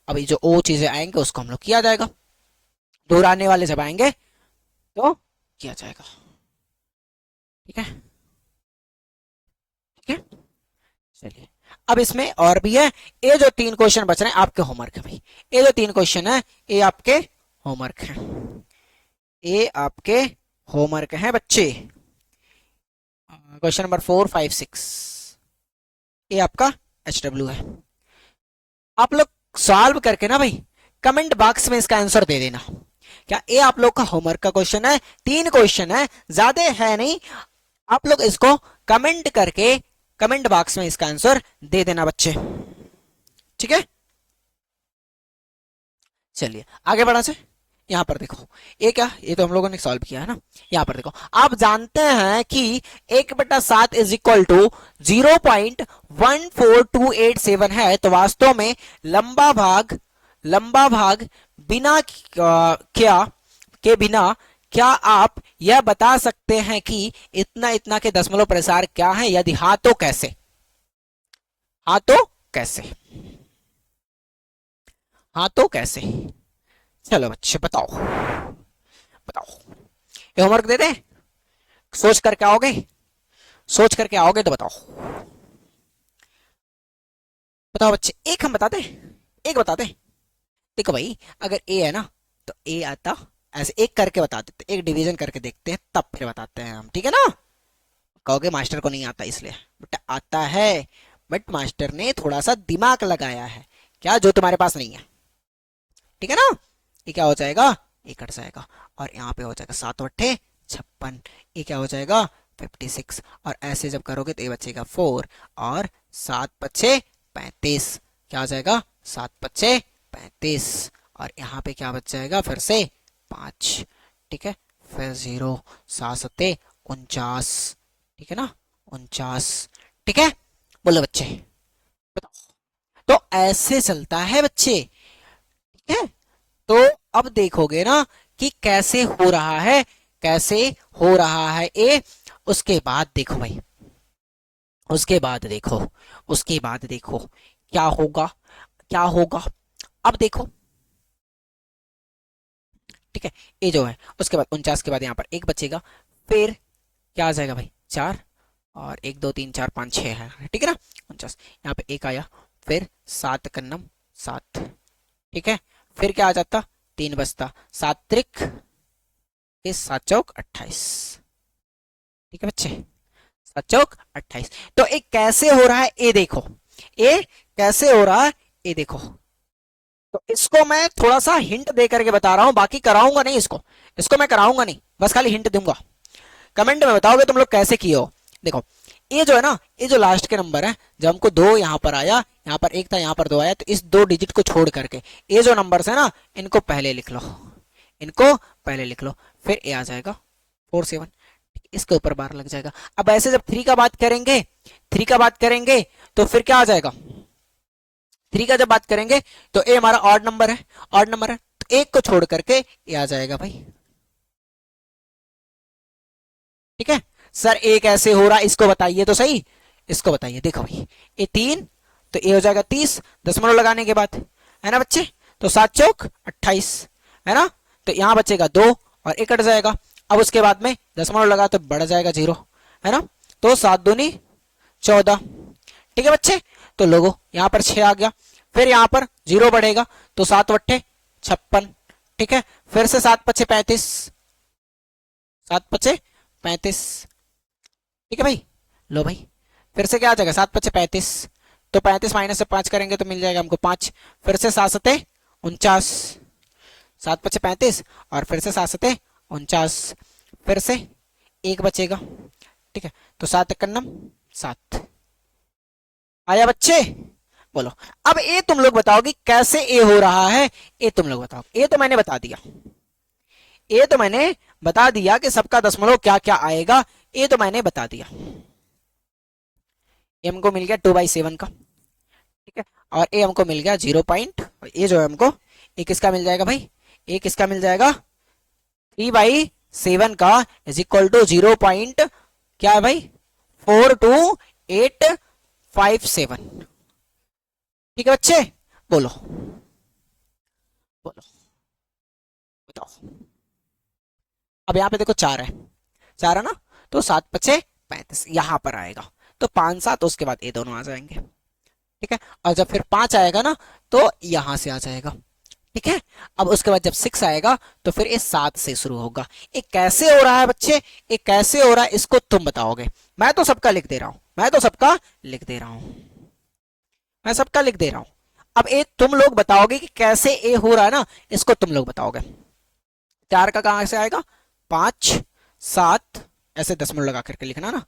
अभी जो ओ चीजें आएंगे उसको हम लोग किया जाएगा, दोहराने वाले जब आएंगे तो किया जाएगा, ठीक है, ठीक है, चलिए। अब इसमें और भी है, ये जो 3 क्वेश्चन बच रहे हैं आपके होमवर्क है भाई, ये जो 3 क्वेश्चन है ये आपके होमवर्क है, ये आपके होमवर्क है बच्चे। क्वेश्चन नंबर 4 5 6 ये आपका HW है। आप लोग सॉल्व करके ना भाई कमेंट बॉक्स में इसका आंसर दे देना। क्या ये आप लोग का होमवर्क का क्वेश्चन है, 3 क्वेश्चन है, ज्यादा है नहीं, आप लोग इसको कमेंट करके कमेंट बॉक्स में इसका आंसर दे देना बच्चे, ठीक है। चलिए आगे बढ़ा से, यहां पर देखो ये क्या, ये तो हम लोगों ने सॉल्व किया है ना, यहां पर देखो आप जानते हैं कि 1/7 इज इक्वल टू 0.14287 है, तो वास्तव में लंबा भाग बिना क्या के बिना, क्या आप यह बता सकते हैं कि इतना इतना के दशमलव प्रसार क्या है, यदि हाँ तो कैसे, हाँ तो कैसे, हाँ तो कैसे, चलो बच्चे बताओ बताओ, ये होमवर्क दे दें, सोच करके आओगे, सोच करके आओगे तो बताओ, बताओ बच्चे, एक हम बताते, एक बताते, देखो भाई अगर ए है ना तो ए आता, ऐसे एक करके बता देते, एक डिवीजन करके देखते हैं तब फिर बताते हैं हम, ठीक है ना। कहोगे मास्टर को नहीं आता, इसलिए बेटा आता है, बट मास्टर ने थोड़ा सा दिमाग लगाया है, क्या जो तुम्हारे पास नहीं है, ठीक है ना। ये क्या हो जाएगा, ये कट जाएगा, और यहाँ पे हो जाएगा 7/8 56, ये क्या हो जाएगा 56, और ऐसे जब करोगे तो ये बचेगा 4, और 7/5 35, क्या हो जाएगा 7/5 35, और यहाँ पे क्या बच जाएगा फिर से 5, ठीक है, फिर 0, 7 49, ठीक है ना, 49, ठीक है। बोलो बच्चे, बताओ। तो ऐसे चलता है बच्चे, ठीक है। तो अब देखोगे ना कि कैसे हो रहा है, कैसे हो रहा है ए। उसके बाद देखो भाई, उसके बाद देखो, उसके बाद देखो क्या होगा, क्या होगा। अब देखो, ठीक है, ये जो है उसके बाद 49 के बाद यहाँ पर एक बचेगा, फिर क्या आ जाएगा भाई 4, और 1 2 3 4 5 6 है, ठीक है ना, 49, यहाँ पे एक आया, फिर 7 कन्नम 7, ठीक है, फिर क्या आ जाता 3 बचता, 7 त्रिक इस 7 चौक 28, ठीक है बच्चे, 7 चौक 28। तो ये कैसे हो रहा है ये देखो, ये कैसे हो रहा है ये देखो। तो इसको मैं थोड़ा सा हिंट दे करके बता रहा हूं, बाकी कराऊंगा नहीं इसको, इसको मैं कराऊंगा नहीं, बस खाली हिंट दूंगा। कमेंट में बताओगे तुम लोग कैसे किए हो। देखो ये जो है ना, ये जो लास्ट के नंबर है, जब हमको 2 यहाँ पर आया, यहाँ पर 1 था, यहाँ पर 2 आया, तो इस 2 डिजिट को छोड़ करके ये जो नंबर्स है ना, इनको पहले लिख लो, इनको पहले लिख लो, फिर ये आ जाएगा 4 7, इसके ऊपर बार लग जाएगा। अब ऐसे जब 3 का बात करेंगे, 3 का बात करेंगे तो फिर क्या आ जाएगा, 3 का जब बात करेंगे तो ए हमारा ऑड नंबर है, ऑड नंबर है, तो 1 को छोड़ करके ये आ जाएगा भाई, ठीक है। सर ए कैसे हो रहा है इसको बताइए तो सही, इसको बताइए। देखो भाई ये 3, तो ये हो जाएगा 30 दशमलव लगाने के बाद, है ना बच्चे, तो 7 चौक 28, है ना, तो यहां बचेगा 2 और 1 कट जाएगा। अब उसके बाद में दशमलव लगा तो बढ़ जाएगा 0, है ना, तो 7 दूनी 14, ठीक है बच्चे। तो लोगो यहाँ पर 6 आ गया, फिर यहाँ पर 0 बढ़ेगा, तो 7 वट्ठे 56, ठीक है, फिर से 7 पचे 35, 7 पचे 35, ठीक है भाई। लो भाई फिर से क्या आ जाएगा 7 पचे 35, तो 35 माइनस से 5 करेंगे तो मिल जाएगा हमको 5, फिर से 7 सते 49, 7 पचे 35 और फिर से 7 सते 49, फिर से 1 बचेगा, ठीक है, तो 7 एकन्नम 7 आया बच्चे। बोलो अब ये तुम लोग बताओगे कैसे ए हो रहा है, ये तुम लोग बताओ। ये तो मैंने बता दिया, ये तो मैंने बता दिया कि सबका दशमलव क्या क्या आएगा, ये तो मैंने बता दिया। ए हमको मिल गया 2/7 का, ठीक है, और ए हमको मिल गया 0 पॉइंट, ये जो है हमको ए किसका मिल जाएगा भाई, ए किसका मिल जाएगा 3/7 का इज इक्वल टू 0 पॉइंट क्या है भाई 42857, ठीक है बच्चे। बोलो बोलो बताओ। अब यहाँ पे देखो 4 है, 4 है ना, तो 7 पचे 35 यहां पर आएगा, तो 5 7 उसके बाद ये दोनों आ जाएंगे, ठीक है, और जब फिर 5 आएगा ना तो यहां से आ जाएगा, ठीक है। अब उसके बाद जब 6 आएगा तो फिर ये 7 से शुरू होगा। ये कैसे हो रहा है बच्चे, ये कैसे हो रहा है इसको तुम बताओगे, मैं तो सबका लिख दे रहा हूं, मैं तो सबका लिख दे रहा हूं, मैं सबका लिख दे रहा हूं। अब ये तुम लोग बताओगे कि कैसे ये हो रहा है ना, इसको तुम लोग बताओगे। 4 का कहां से आएगा 5 7, ऐसे दशमलव लगा करके लिखना ना,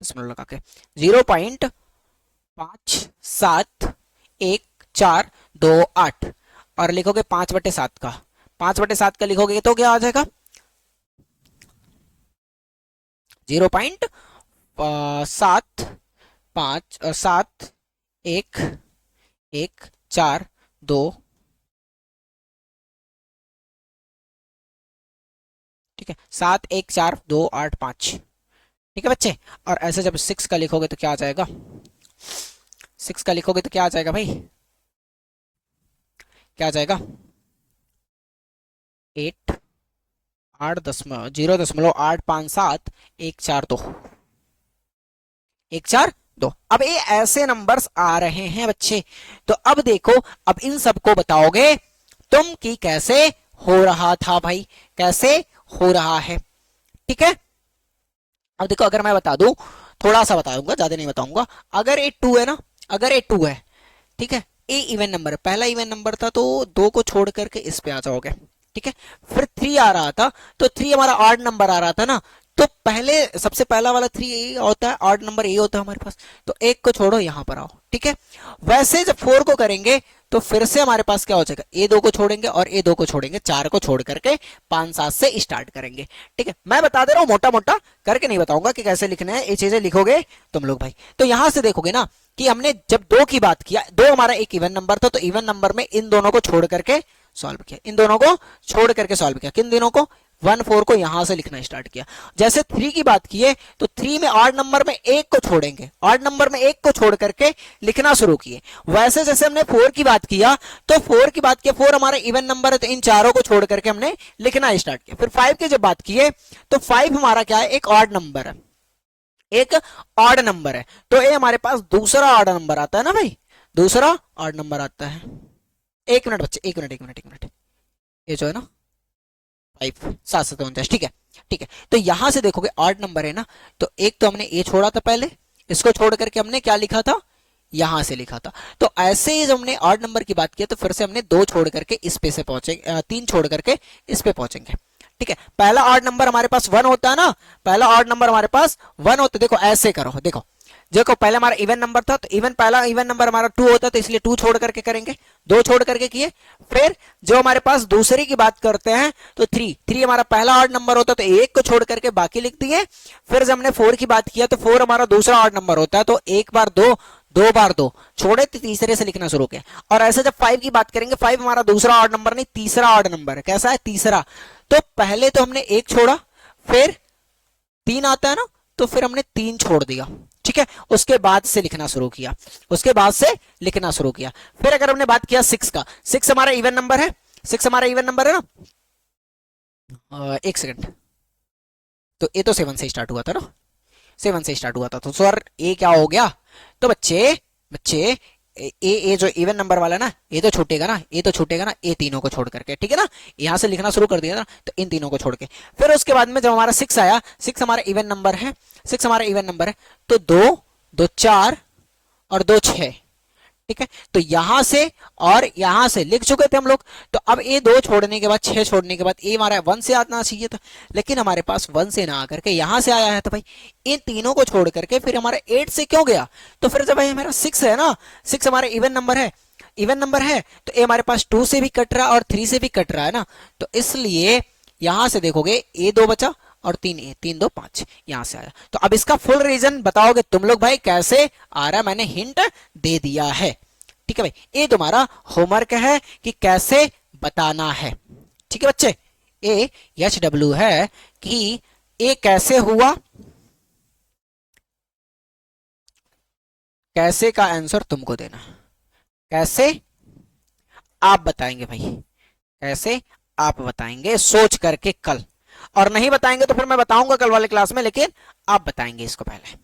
दशमलव लगा के 0.5 7 1 4 2 8, और लिखोगे 5/7 का, 5/7 का लिखोगे तो क्या आ जाएगा 0.7 5 7 1 1 4 2, ठीक है, 7 1 4 2 8 5, ठीक है बच्चे। और ऐसे जब 6 का लिखोगे तो क्या आ जाएगा, 6 का लिखोगे तो क्या आ जाएगा भाई, क्या आ जाएगा 8 0.857 1 4 2 अब ये ऐसे नंबर्स आ रहे हैं बच्चे। तो अब देखो, अब इन सबको बताओगे तुम कि कैसे हो रहा था भाई, कैसे हो रहा है, ठीक है। अब देखो अगर मैं बता दूं, थोड़ा सा बताऊंगा, ज्यादा नहीं बताऊंगा। अगर ए 2 है ना, अगर ए 2 है, ठीक है, ए इवन नंबर है, पहला इवन नंबर था, तो 2 को छोड़ करके इस पे आ जाओगे, ठीक है। फिर 3 आ रहा था, तो 3 हमारा ऑड नंबर आ रहा था ना, तो पहले सबसे पहला वाला 3 ये होता है, ऑड नंबर ये होता है हमारे पास, तो 1 को छोड़ो यहां पर आओ, ठीक है। वैसे जब 4 को करेंगे तो फिर से हमारे पास क्या हो जाएगा, ए 2 को छोड़ेंगे और ए 2 को छोड़ेंगे, 4 को छोड़ करके 5 7 से स्टार्ट करेंगे। ठीक है, मैं बता दे रहा हूं, मोटा मोटा करके नहीं बताऊंगा कि कैसे लिखना है, ये चीजें लिखोगे तुम लोग भाई। तो यहां से देखोगे ना कि हमने जब 2 की बात किया, 2 हमारा एक इवन नंबर था, तो इवन नंबर में इन दोनों को छोड़ करके सॉल्व किया, इन दोनों को छोड़ करके सॉल्व किया, किन दिनों को, 1 4 को यहां से लिखना स्टार्ट किया। जैसे 3 की बात की है तो 3 में ऑड नंबर में 1 को छोड़ेंगे, ऑड नंबर में 1 को छोड़ करके लिखना शुरू किए। वैसे जैसे हमने 4 की बात किया तो 4 की बात किया, 4 हमारा इवन नंबर है, तो इन चारों को छोड़ करके हमने लिखना स्टार्ट किया। फिर 5 की जब बात की है तो 5 हमारा क्या है, एक ऑड नंबर है, एक ऑड नंबर है, तो ये हमारे पास दूसरा ऑड नंबर आता है ना भाई, दूसरा ऑड नंबर आता है। एक मिनट बच्चे, एक मिनट एक मिनट एक मिनट, ये जो है ना 5 7 7 49, ठीक है ठीक है। तो यहां से देखोगे ऑड नंबर है ना, तो एक तो हमने ए छोड़ा था पहले, इसको छोड़ करके हमने क्या लिखा था, यहां से लिखा था। तो ऐसे ही जब हमने ऑड नंबर की बात की तो फिर से हमने 2 छोड़ करके इस पे से पहुंचेंगे, 3 छोड़ करके इस पे पहुंचेंगे। ठीक है, पहला ऑड नंबर हमारे पास 1 होता है ना, पहला ऑड नंबर हमारे पास 1 होता है। देखो ऐसे करो, देखो देखो पहले हमारा इवन नंबर था, तो इवन पहला इवन नंबर हमारा 2 होता है, तो इसलिए 2 छोड़ करके करेंगे, 2 छोड़ करके किए। फिर जो हमारे पास दूसरी की बात करते हैं तो 3 हमारा पहला ऑड नंबर होता है, तो 1 को छोड़ करके बाकी लिख दिए। फिर जब हमने 4 की बात किया तो 4 हमारा दूसरा ऑड नंबर होता है, तो 1 बार 2, 2 बार 2 छोड़े, तो तीसरे से लिखना शुरू किया। और ऐसे जब 5 की बात करेंगे, 5 हमारा दूसरा ऑड नंबर नहीं, तीसरा ऑड नंबर है। कैसा है, तीसरा। तो पहले तो हमने 1 छोड़ा, फिर 3 आता है ना, तो फिर हमने 3 छोड़ दिया। ठीक है, उसके बाद से लिखना शुरू किया, उसके बाद से लिखना शुरू किया। फिर अगर हमने बात किया 6 का, 6 हमारा इवन नंबर है, 6 हमारा इवन नंबर है ना, एक सेकंड, तो ये तो 7 से स्टार्ट हुआ था ना, 7 से स्टार्ट हुआ था, तो सर ए क्या हो गया, तो बच्चे बच्चे ए जो इवन नंबर वाला ना, ये तो छूटेगा ना, ये तो छूटेगा ना, ये तीनों को छोड़ करके। ठीक है ना, यहां से लिखना शुरू कर दिया ना, तो इन तीनों को छोड़ के। फिर उसके बाद में जब हमारा 6 आया, 6 हमारा इवन नंबर है, 6 हमारा इवन नंबर है, तो 2 2 4 और 2 6। ठीक है, तो यहां से और यहां से लिख चुके थे हम लोग। तो अब ये 2 छोड़ने के बाद, 6 छोड़ने के बाद ये हमारा 1 से आना चाहिए था, लेकिन हमारे पास 1 से ना आकर के यहां से आया है। तो भाई इन तीनों को छोड़ करके फिर हमारा 8 से क्यों गया, तो फिर जब भाई हमारा 6 है ना, 6 हमारा इवन नंबर है, इवन नंबर है, तो ये हमारे पास 2 से भी कट रहा है और 3 से भी कट रहा है ना, तो इसलिए यहां से देखोगे ए 2 बचा और 3 ए, 3 2 5 यहां से आया। तो अब इसका फुल रीजन बताओगे तुम लोग भाई कैसे आ रहा है, मैंने हिंट दे दिया है। ठीक है भाई, ये तुम्हारा होमवर्क है कि कैसे बताना है। ठीक है बच्चे, ए एच डब्ल्यू है कि ए कैसे हुआ, कैसे का आंसर तुमको देना, कैसे आप बताएंगे भाई, कैसे आप बताएंगे सोच करके कल, और नहीं बताएंगे तो फिर मैं बताऊंगा कल वाले क्लास में, लेकिन आप बताएंगे इसको पहले।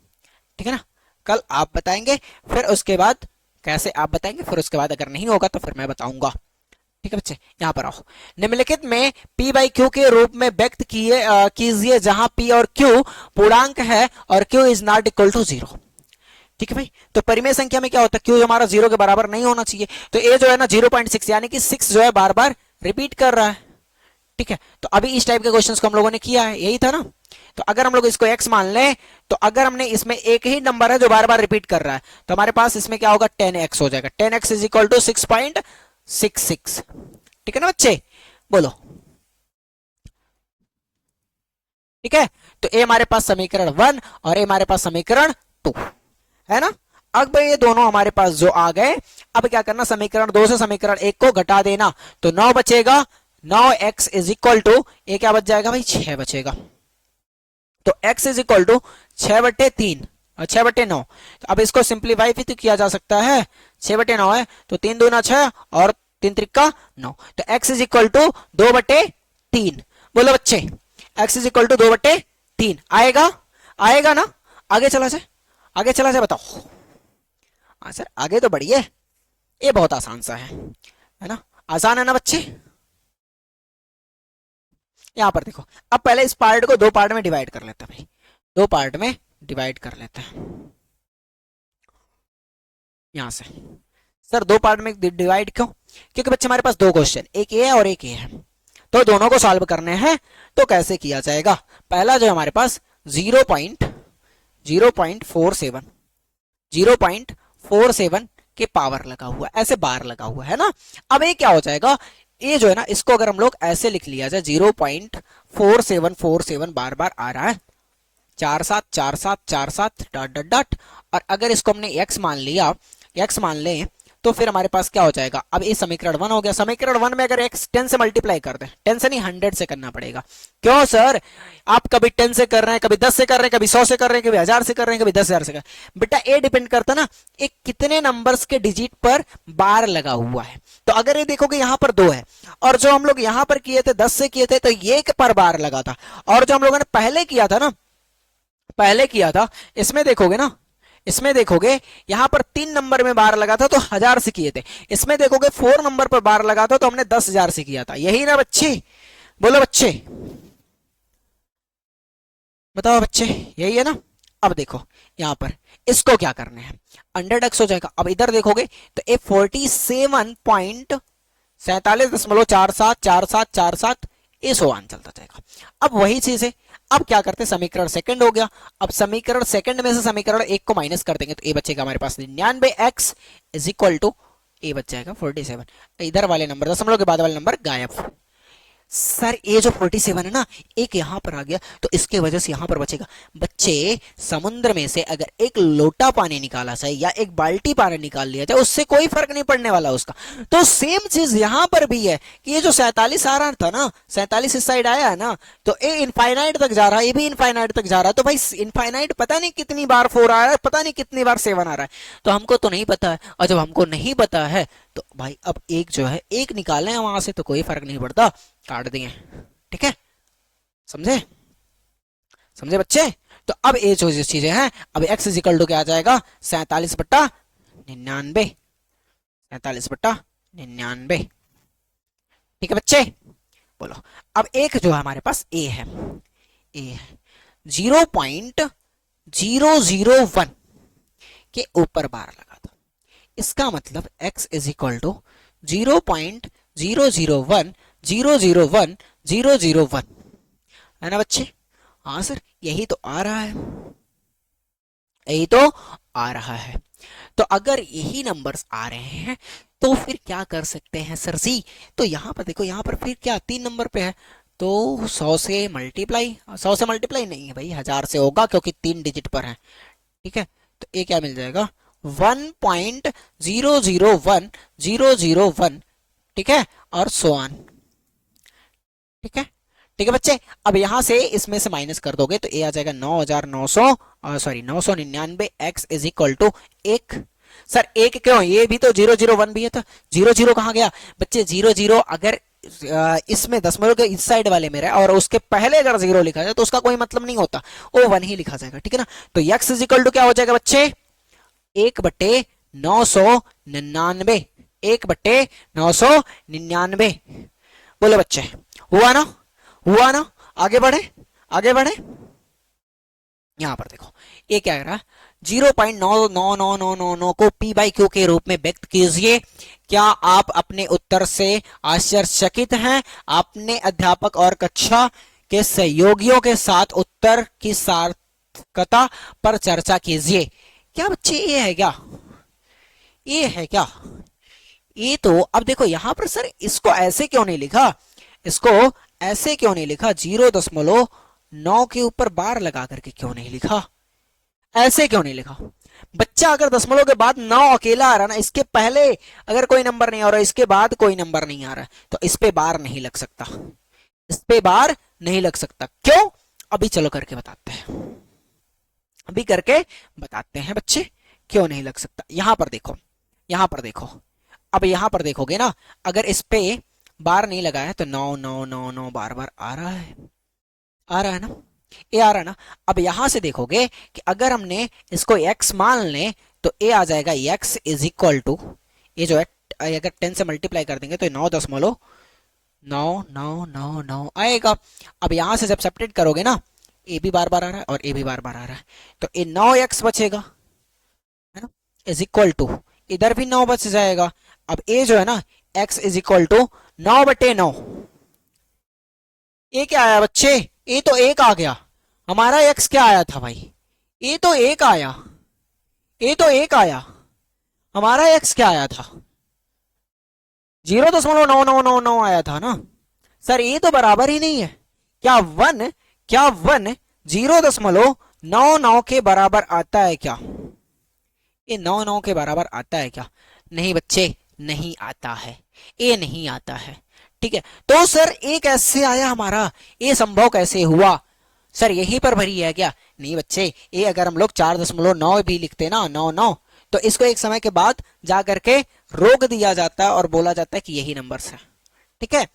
ठीक है ना, कल आप बताएंगे, फिर उसके बाद कैसे आप बताएंगे, फिर उसके बाद अगर नहीं होगा तो फिर मैं बताऊंगा। ठीक है बच्चे, यहां पर आओ, निम्नलिखित में p बाई क्यू के रूप में व्यक्त कीजिए जहां p और q पूर्णांक है और q is not equal to 0। ठीक है भाई, तो परिमेय संख्या में क्या होता है, q जो हमारा 0 के बराबर नहीं होना चाहिए, तो a जो है ना 0.6, यानी कि 6 जो है बार बार रिपीट कर रहा है। ठीक है, तो अभी इस टाइप के क्वेश्चंस को हम लोगों ने किया है, यही था ना। तो अगर हम लोग इसको x मान लें, तो अगर हमने इसमें एक ही नंबर है जो बार बार रिपीट कर रहा है, तो हमारे पास इसमें क्या होगा, 10x हो जाएगा, 10x इज इक्वल टू 6.66। ठीक है ना बच्चे, बोलो। ठीक है, तो ए हमारे पास समीकरण 1 और ए हमारे पास समीकरण 2 है ना। अब भाई ये दोनों हमारे पास जो आ गए, अब क्या करना, समीकरण 2 से समीकरण 1 को घटा देना, तो 9 बचेगा, 9x इज इक्वल टू, ए क्या बच जाएगा भाई, 6 बचेगा। तो x इज इक्वल टू 6/3 और 6/9। तो अब इसको सिंप्लीफाई भी तो किया जा सकता है, 6/9 है तो 3 दूना 6 और 3 त्रिका 9, तो x इज इक्वल टू 2/3। बोलो बच्चे, x इज इक्वल टू 2/3 आएगा, आएगा ना। आगे चला जाए, आगे चला जाए, बताओ। हाँ सर, आगे तो बढ़िया, ये बहुत आसान सा है ना, आसान है ना बच्चे। यहां पर देखो, अब पहले इस पार्ट को 2 पार्ट में डिवाइड कर लेते हैं भाई, 2 पार्ट में डिवाइड कर लेते हैं। यहां से सर 2 पार्ट में डिवाइड क्यों, क्योंकि बच्चे हमारे पास 2 क्वेश्चन, एक ए है और एक ए है, तो दोनों को सॉल्व करने हैं। तो कैसे किया जाएगा, पहला जो हमारे पास 0.47 के पावर लगा हुआ, ऐसे बार लगा हुआ है ना। अब ये क्या हो जाएगा, ये जो है ना इसको अगर हम लोग ऐसे लिख लिया जाए 0.4747 बार बार आ रहा है, 474747 डॉट डॉट डॉट, और अगर इसको हमने x मान लिया, x मान लें, तो फिर हमारे पास क्या हो जाएगा, अब ये समीकरण 1 हो गया। समीकरण 1 में अगर x 10 से मल्टीप्लाई कर दे, 10 से नहीं 100 से करना पड़ेगा। क्यों सर, आप कभी 10 से कर रहे हैं, कभी 10 से कर रहे हैं, कभी 100 से कर रहे हैं, कभी 1000 से कर रहे हैं, कभी 10,000 से कर रहे हैं। बेटा ये डिपेंड करता ना एक कितने नंबर्स के डिजिट पर बार लगा हुआ है। तो अगर ये देखोगे यहाँ पर 2 है, और जो हम लोग यहाँ पर किए थे 10 से किए थे तो ये पर बार लगा था, और जो हम लोगों ने पहले किया था ना, पहले किया था, इसमें देखोगे ना, इसमें देखोगे यहां पर 3 नंबर में बार लगा था तो 1000 से किए थे। इसमें देखोगे 4 नंबर पर बार लगा था तो हमने 10,000 से किया था। यही ना बच्चे, बोलो बच्चे, बताओ बच्चे, यही है ना। अब देखो यहां पर इसको क्या करना है, 100x हो जाएगा। अब इधर देखोगे तो ये 47.474747 ये 100 चलता जाएगा। अब वही चीज है, अब क्या करते हैं, समीकरण सेकंड हो गया। अब समीकरण सेकंड में से समीकरण एक को माइनस कर देंगे तो ए बचेगा हमारे पास 99x इज इक्वल टू ए बच जाएगा 47। इधर वाले नंबर दशमलव के बाद वाले नंबर गायब। सर ये जो 47 है ना, एक यहां पर आ गया तो इसके वजह से यहां पर बचेगा। बच्चे समुद्र में से अगर एक लोटा पानी निकाला जाए या एक बाल्टी पानी निकाल लिया जाए उससे कोई फर्क नहीं पड़ने वाला उसका। तो सेम चीज यहां पर भी है कि ये जो 47 आ रहा था ना, 47 इस साइड आया है ना, तो ये इनफाइनाइट तक जा रहा है, ये भी इनफाइनाइट तक जा रहा है। तो भाई इनफाइनाइट पता नहीं कितनी बार 4 आ रहा है, पता नहीं कितनी बार 7 आ रहा है, तो हमको तो नहीं पता है। और जब हमको नहीं पता है तो भाई अब एक जो है एक निकाले हैं वहां से तो कोई फर्क नहीं पड़ता, काट दिए, ठीक है, समझे, समझे बच्चे। तो अब ये जो चीजें हैं, अब x इज इक्वल टू क्या आ जाएगा, 47/99, 47/99, ठीक है बच्चे, बोलो। अब एक जो है हमारे पास a है, a है 0.001 के ऊपर बार लगा था, इसका मतलब x इज इक्वल टू 0.001001001 है ना बच्चे। हाँ सर यही तो आ रहा है, यही तो आ रहा है। तो अगर यही नंबर्स आ रहे हैं तो फिर क्या कर सकते हैं सर जी, तो यहां पर देखो, यहां पर फिर क्या 3 नंबर पे है तो 100 से मल्टीप्लाई, 100 से मल्टीप्लाई नहीं है भाई, 1000 से होगा क्योंकि 3 डिजिट पर है, ठीक है। तो ये क्या मिल जाएगा 1.001001, ठीक है, और सो ऑन, ठीक है, ठीक है बच्चे। अब यहां से इसमें से माइनस कर दोगे तो ये आ जाएगा 9,999 x is equal to 1। Sir एक क्यों, ये भी तो 001 भी है, तो 00 कहां गया बच्चे, 00 अगर इसमें दशमलव के इस साइड वाले में रहे और उसके पहले अगर 0 लिखा जाए तो उसका कोई मतलब नहीं होता, वो 1 ही लिखा जाएगा, ठीक है ना। तो x इज इक्वल टू क्या हो जाएगा बच्चे, 1/999, 1/999, बोलो बच्चे, हुआ ना, हुआ ना। आगे बढ़े, आगे बढ़े, यहां पर देखो ये क्या कह रहा है, 0.99999 को p बाई क्यू के रूप में व्यक्त कीजिए। क्या आप अपने उत्तर से आश्चर्यचकित हैं? अपने अध्यापक और कक्षा के सहयोगियों के साथ उत्तर की सार्थकता पर चर्चा कीजिए। क्या बच्चे ये है क्या, ये है क्या, ये तो अब देखो यहां पर सर इसको ऐसे क्यों नहीं लिखा, इसको ऐसे क्यों नहीं लिखा, 0.9 के ऊपर बार लगा करके क्यों नहीं लिखा, ऐसे क्यों नहीं लिखा बच्चा। अगर दशमलव के बाद 9 अकेला आ रहा ना, इसके पहले अगर कोई नंबर नहीं आ रहा, इसके बाद कोई नंबर नहीं आ रहा, तो इस पे बार नहीं लग सकता, इस पे बार नहीं लग सकता। क्यों, अभी चलो करके बताते हैं, अभी करके बताते हैं बच्चे क्यों नहीं लग सकता। यहां पर देखो, यहां पर देखो, अब यहां पर देखोगे ना, अगर इस पे बार नहीं लगा है तो 9,999 बार बार आ रहा है, आ रहा है ना, ये आ रहा है ना। अब यहां से देखोगे कि अगर हमने इसको x मान लें तो ये आ जाएगा x इज इक्वल टू, ये जो है अगर 10 से मल्टीप्लाई कर देंगे तो 9.9999 आएगा। अब यहां से जब सेपरेट करोगे ना, ए भी बार बार आ रहा है और ए भी बार बार आ रहा है, तो ये 9x बचेगा, है ना, इज इक्वल टू, इधर भी 9 बच जाएगा। अब ए जो है ना x इज इक्वल टू 9/9, ये क्या आया बच्चे, ये तो 1 आ गया, हमारा x क्या आया था भाई, ये तो 1 आया, ये तो 1 आया, हमारा एक्स क्या आया था, 0.9999 आया था ना सर, ये तो बराबर ही नहीं है। क्या वन, क्या वन 0.99 के बराबर आता है क्या, ये 99 के बराबर आता है क्या? नहीं बच्चे, नहीं आता है, ये नहीं आता है। ठीक है, तो सर ये कैसे आया हमारा, ये संभव कैसे हुआ सर, यहीं पर भरी है क्या? नहीं बच्चे, ये अगर हम लोग 4.9 भी लिखते ना, 99, तो इसको एक समय के बाद जा करके रोक दिया जाता है और बोला जाता है कि यही नंबर्स है। ठीक है,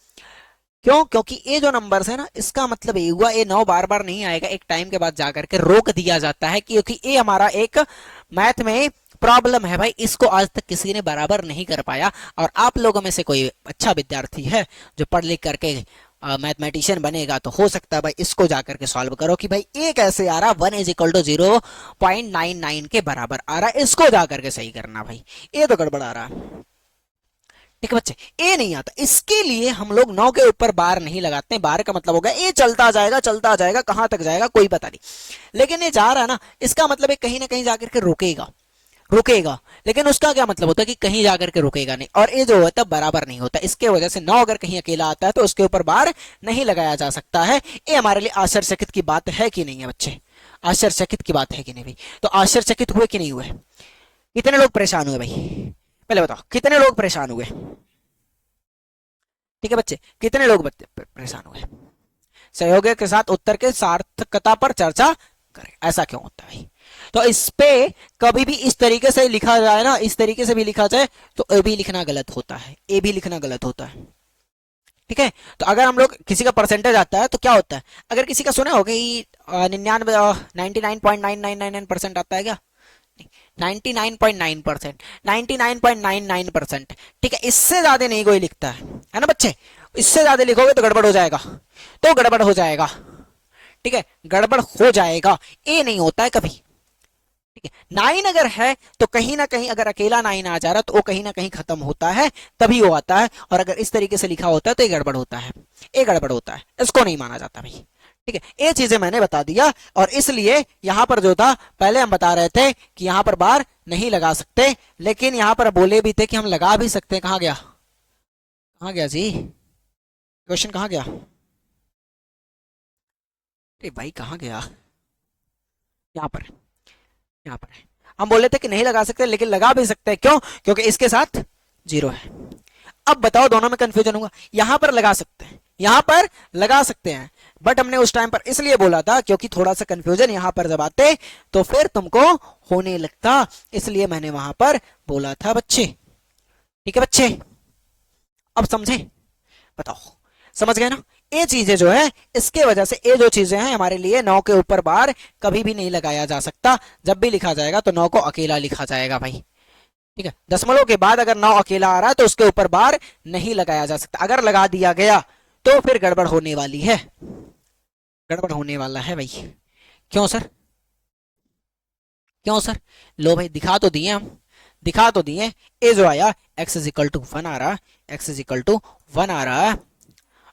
क्यों? क्योंकि ये जो नंबर्स है ना, इसका मतलब ये हुआ ये 9 बार बार नहीं आएगा, एक टाइम के बाद जाकर के रोक दिया जाता है, क्योंकि ये हमारा एक मैथ में प्रॉब्लम है भाई, इसको आज तक किसी ने बराबर नहीं कर पाया। और आप लोगों में से कोई अच्छा विद्यार्थी है जो पढ़ लिख करके मैथमेटिशियन बनेगा, तो हो सकता है भाई इसको जाकर के सॉल्व करो कि भाई ये कैसे आ रहा, 1 = 0.99 के बराबर आ रहा है, इसको जाकर के सही करना भाई, ये तो गड़बड़ आ रहा है। ठीक है बच्चे, ए नहीं आता, इसके लिए हम लोग 9 के ऊपर बार नहीं लगाते हैं। बार का मतलब होगा ये चलता जाएगा, चलता जाएगा, कहां तक जाएगा कोई पता नहीं, लेकिन ये जा रहा है ना, इसका मतलब है कहीं ना कहीं जाकर के रुकेगा, रुकेगा। लेकिन उसका क्या मतलब होता है कि कहीं जाकर के रुकेगा नहीं, और ये जो होता है बराबर नहीं होता, इसके वजह से 9 अगर कहीं अकेला आता है तो उसके ऊपर बार नहीं लगाया जा सकता है। ये हमारे लिए आश्चर्यचकित की बात है कि नहीं है बच्चे, आश्चर्यचकित की बात है कि नहीं भाई? तो आश्चर्यचकित हुए कि नहीं हुए, कितने लोग परेशान हुए भाई, पहले बताओ कितने लोग परेशान हुए? ठीक है बच्चे, कितने लोग परेशान हुए? सहयोगी के साथ उत्तर के सार्थकता पर चर्चा करें, ऐसा क्यों होता है भाई? तो इस पे कभी भी इस तरीके से लिखा जाए ना, इस तरीके से भी लिखा जाए तो ए भी लिखना गलत होता है, ए भी लिखना गलत होता है। ठीक है, तो अगर हम लोग किसी का परसेंटेज आता है तो क्या होता है, अगर किसी का सुना होगा कि 99.9999% आता है क्या, 99.9%, 99.99%। ठीक है, इससे ज्यादा नहीं कोई लिखता है ना बच्चे, इससे ज्यादा लिखोगे तो गड़बड़ हो जाएगा, तो गड़बड़ हो जाएगा। ठीक है, गड़बड़ हो जाएगा, ये नहीं होता है कभी। ठीक है, 9 अगर है तो कहीं ना कहीं अगर अकेला 9 आ जा रहा तो वो कहीं ना कहीं खत्म होता है, तभी वो आता है, और अगर इस तरीके से लिखा होता है तो ये गड़बड़ होता है, ये गड़बड़ होता है, इसको नहीं माना जाता भाई। ठीक है, ये चीजें मैंने बता दिया, और इसलिए यहां पर जो था, पहले हम बता रहे थे कि यहां पर बार नहीं लगा सकते, लेकिन यहां पर बोले भी थे कि हम लगा भी सकते हैं। कहां गया, कहां गया जी क्वेश्चन, कहां गया? अरे भाई कहां गया, यहाँ पर, यहाँ पर है। हम बोले थे कि नहीं लगा सकते, लेकिन लगा भी सकते हैं, क्यों? क्योंकि इसके साथ 0 है। अब बताओ, दोनों में कंफ्यूजन होगा, यहां पर लगा सकते हैं, यहां पर लगा सकते हैं, बट हमने उस टाइम पर इसलिए बोला था क्योंकि थोड़ा सा कंफ्यूजन यहां पर जब आते तो फिर तुमको होने लगता, इसलिए मैंने वहां पर बोला था बच्चे। ठीक है बच्चे, अब समझे? बताओ, समझ गए ना? ये चीजें जो है, इसके वजह से ये जो चीजें हैं हमारे लिए 9 के ऊपर बार कभी भी नहीं लगाया जा सकता, जब भी लिखा जाएगा तो 9 को अकेला लिखा जाएगा भाई। ठीक है, दशमलव के बाद अगर 9 अकेला आ रहा है तो उसके ऊपर बार नहीं लगाया जा सकता, अगर लगा दिया गया तो फिर गड़बड़ होने वाली है, गड़बड़ होने वाला है भाई। क्यों सर, क्यों सर? लो भाई दिखा तो दिए हम, दिखा तो दिए, ए जो आया x = 1 आ रहा, x = 1 आ रहा,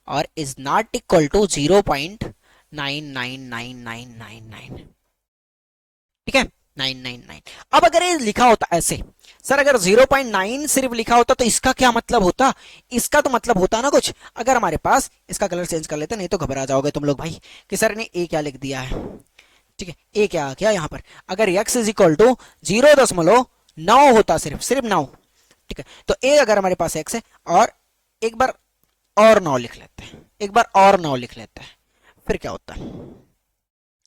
और इज नॉट इक्वल टू 0.999999। ठीक है, 999। अब अगर ये लिखा होता ऐसे, सर अगर 0.9 सिर्फ लिखा होता तो इसका क्या मतलब होता, इसका तो मतलब होता ना कुछ। अगर हमारे पास, इसका कलर चेंज कर लेते, नहीं तो घबरा जाओगे तुम लोग भाई कि सर ने ए क्या लिख दिया है। ठीक है, ए क्या आ गया यहाँ पर, अगर x = 0.9 होता, सिर्फ सिर्फ 9। ठीक है, तो ए अगर हमारे पास x है, और एक बार और 9 लिख लेते हैं, एक बार और 9 लिख लेते हैं, फिर क्या होता है,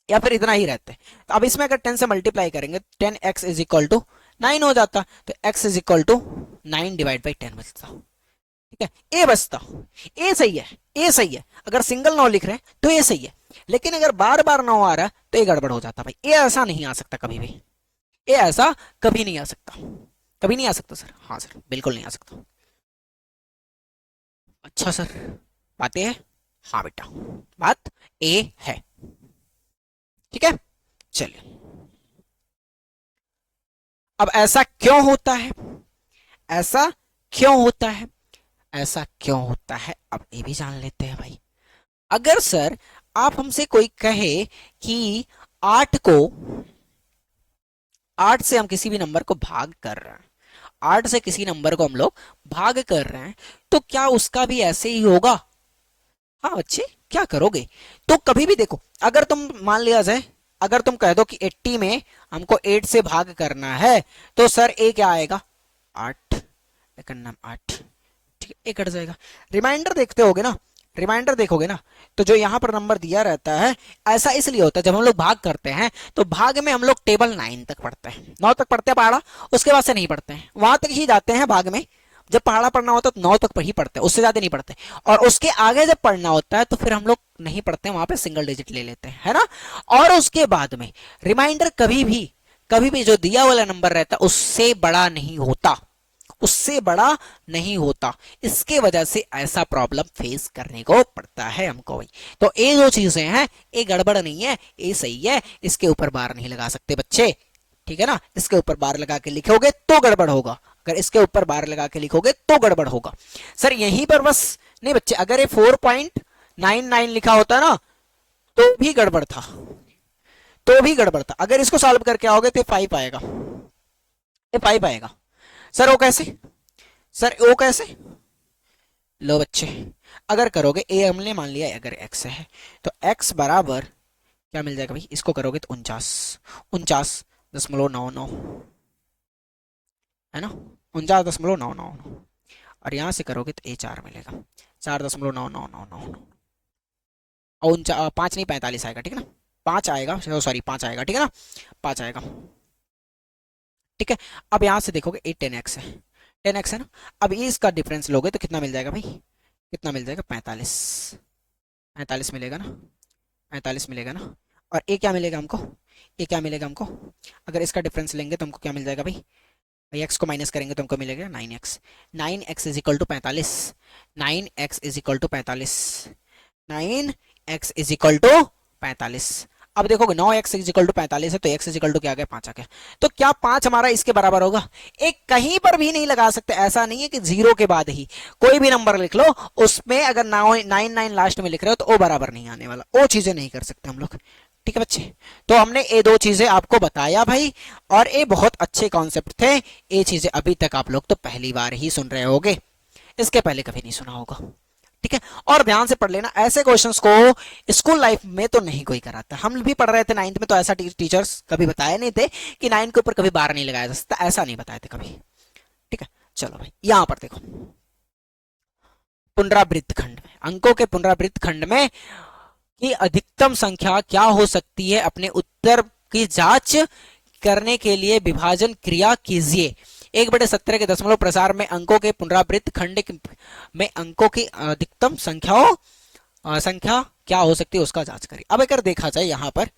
या फिर इतना ही रहते हैं। तो अब इसमें अगर 10 से मल्टीप्लाई करेंगे, 10x = 9 हो जाता, तो x = 9/10 बचता। ठीक है, ए बचता, ए सही है, ए सही है। अगर सिंगल 9 लिख रहे हैं तो ये सही है, लेकिन अगर बार बार 9 आ रहा है तो ये गड़बड़ हो जाता भाई, ये ऐसा नहीं आ सकता कभी भी, ये ऐसा कभी नहीं आ सकता, कभी नहीं आ सकता सर। हाँ सर, बिल्कुल नहीं आ सकता। अच्छा सर, बात ये है, हाँ बेटा बात ए है। ठीक है, चलिए, अब ऐसा क्यों होता है, ऐसा क्यों होता है, ऐसा क्यों होता है, अब ये भी जान लेते हैं भाई। अगर सर आप हमसे कोई कहे कि 8 को 8 से हम किसी भी नंबर को भाग कर रहे हैं, 8 से किसी नंबर को हम लोग भाग कर रहे हैं, तो क्या उसका भी ऐसे ही होगा? हाँ बच्चे, क्या करोगे? तो कभी भी देखो, अगर तुम मान लिया जाए, अगर तुम कह दो कि 80 में हमको 8 से भाग करना है, तो सर ए क्या आएगा? 8, लेकिन 8, ठीक है, ए कट जाएगा। रिमाइंडर देखते होगे ना, रिमाइंडर देखोगे ना, तो जो यहाँ पर नंबर दिया रहता है, ऐसा इसलिए होता है जब हम लोग भाग करते हैं तो भाग में हम लोग टेबल 9 तक पढ़ते हैं, 9 तक पढ़ते हैं पहाड़ा, उसके बाद से नहीं पढ़ते हैं, वहां तक ही जाते हैं भाग में। जब पहाड़ा पढ़ना होता है तो 9 तक ही पढ़ते हैं, उससे ज्यादा नहीं पढ़ते। और उसके आगे जब पढ़ना होता है तो फिर हम लोग नहीं पढ़ते हैं, वहां पे सिंगल डिजिट ले लेते हैं, है ना। और उसके बाद में रिमाइंडर कभी भी जो दिया वाला नंबर रहता है उससे बड़ा नहीं होता, उससे बड़ा नहीं होता। इसके वजह से ऐसा प्रॉब्लम फेस करने को पड़ता है हमको भाई। तो ये जो चीजें हैं, ये गड़बड़ नहीं है, ये सही है, इसके ऊपर बार नहीं लगा सकते बच्चे, ठीक है ना। इसके ऊपर बार लगा के लिखोगे तो गड़बड़ होगा, अगर इसके ऊपर बार लगा के लिखोगे तो गड़बड़ होगा। सर यहीं पर बस नहीं बच्चे, अगर ये 4.99 लिखा होता ना तो भी गड़बड़ था, तो भी गड़बड़ था। अगर इसको सॉल्व करके आओगे तो 5 आएगा, ये 5 आएगा। सर वो कैसे? सर वो कैसे? लो बच्चे, अगर करोगे ए हमने मान लिया अगर x है, तो x बराबर क्या मिल जाएगा भाई? इसको करोगे तो 49.99 है ना, 49.999। और यहां से करोगे तो ए 4 मिलेगा, 4.9999, और 5 नहीं 45 आएगा, ठीक है ना, 5 आएगा, सॉरी 5 आएगा, ठीक है ना, 5 आएगा, ठीक है। अब यहां से देखोगे ए 10x है, 10x है ना। अब ये इसका डिफरेंस लोगे तो कितना मिल जाएगा भाई? कितना मिल जाएगा? 45, 45 मिलेगा ना, 45 मिलेगा ना। और ए क्या मिलेगा हमको? ए क्या मिलेगा हमको? अगर इसका डिफरेंस लेंगे तो हमको क्या मिल जाएगा भाई? भाई एक्स को माइनस करेंगे तो हमको मिलेगा 9x, 9x is equal to 45, 9x is equal to 45, 9x is equal to 45। अब देखोगे 9x इज इक्वल टू 45 है तो x इज इक्वल टू क्या आ गया? 5 आ गया। तो क्या 5 हमारा इसके बराबर होगा? एक कहीं पर भी नहीं लगा सकते, ऐसा नहीं है कि 0 के बाद ही कोई भी नंबर लिख लो, उसमें अगर 99 लास्ट में लिख रहे हो तो वो बराबर नहीं आने वाला, वो चीजें नहीं कर सकते हम लोग, ठीक है बच्चे। तो हमने ये दो चीजें आपको बताया भाई, और ये बहुत अच्छे कॉन्सेप्ट थे। ये चीजें अभी तक आप लोग तो पहली बार ही सुन रहे होगे, इसके पहले कभी नहीं सुना होगा, ठीक है। और ध्यान से पढ़ लेना, ऐसे क्वेश्चंस को स्कूल लाइफ में तो नहीं कोई कराता। हम भी पढ़ रहे थे 9th में तो ऐसा टीचर्स कभी बताए नहीं थे कि 9 के ऊपर कभी बार नहीं लगाया जा सकता, ऐसा नहीं बताए थे कभी, ठीक है। चलो भाई यहां पर देखो, पुनरावृत्त खंड में, अंकों के पुनरावृत्त खंड में की अधिकतम संख्या क्या हो सकती है, अपने उत्तर की जांच करने के लिए विभाजन क्रिया कीजिए। 1/17 के दशमलव प्रसार में अंकों के पुनरावृत्त खंड में अंकों की अधिकतम संख्या क्या हो सकती है उसका जांच करिए। अब अगर देखा जाए यहाँ पर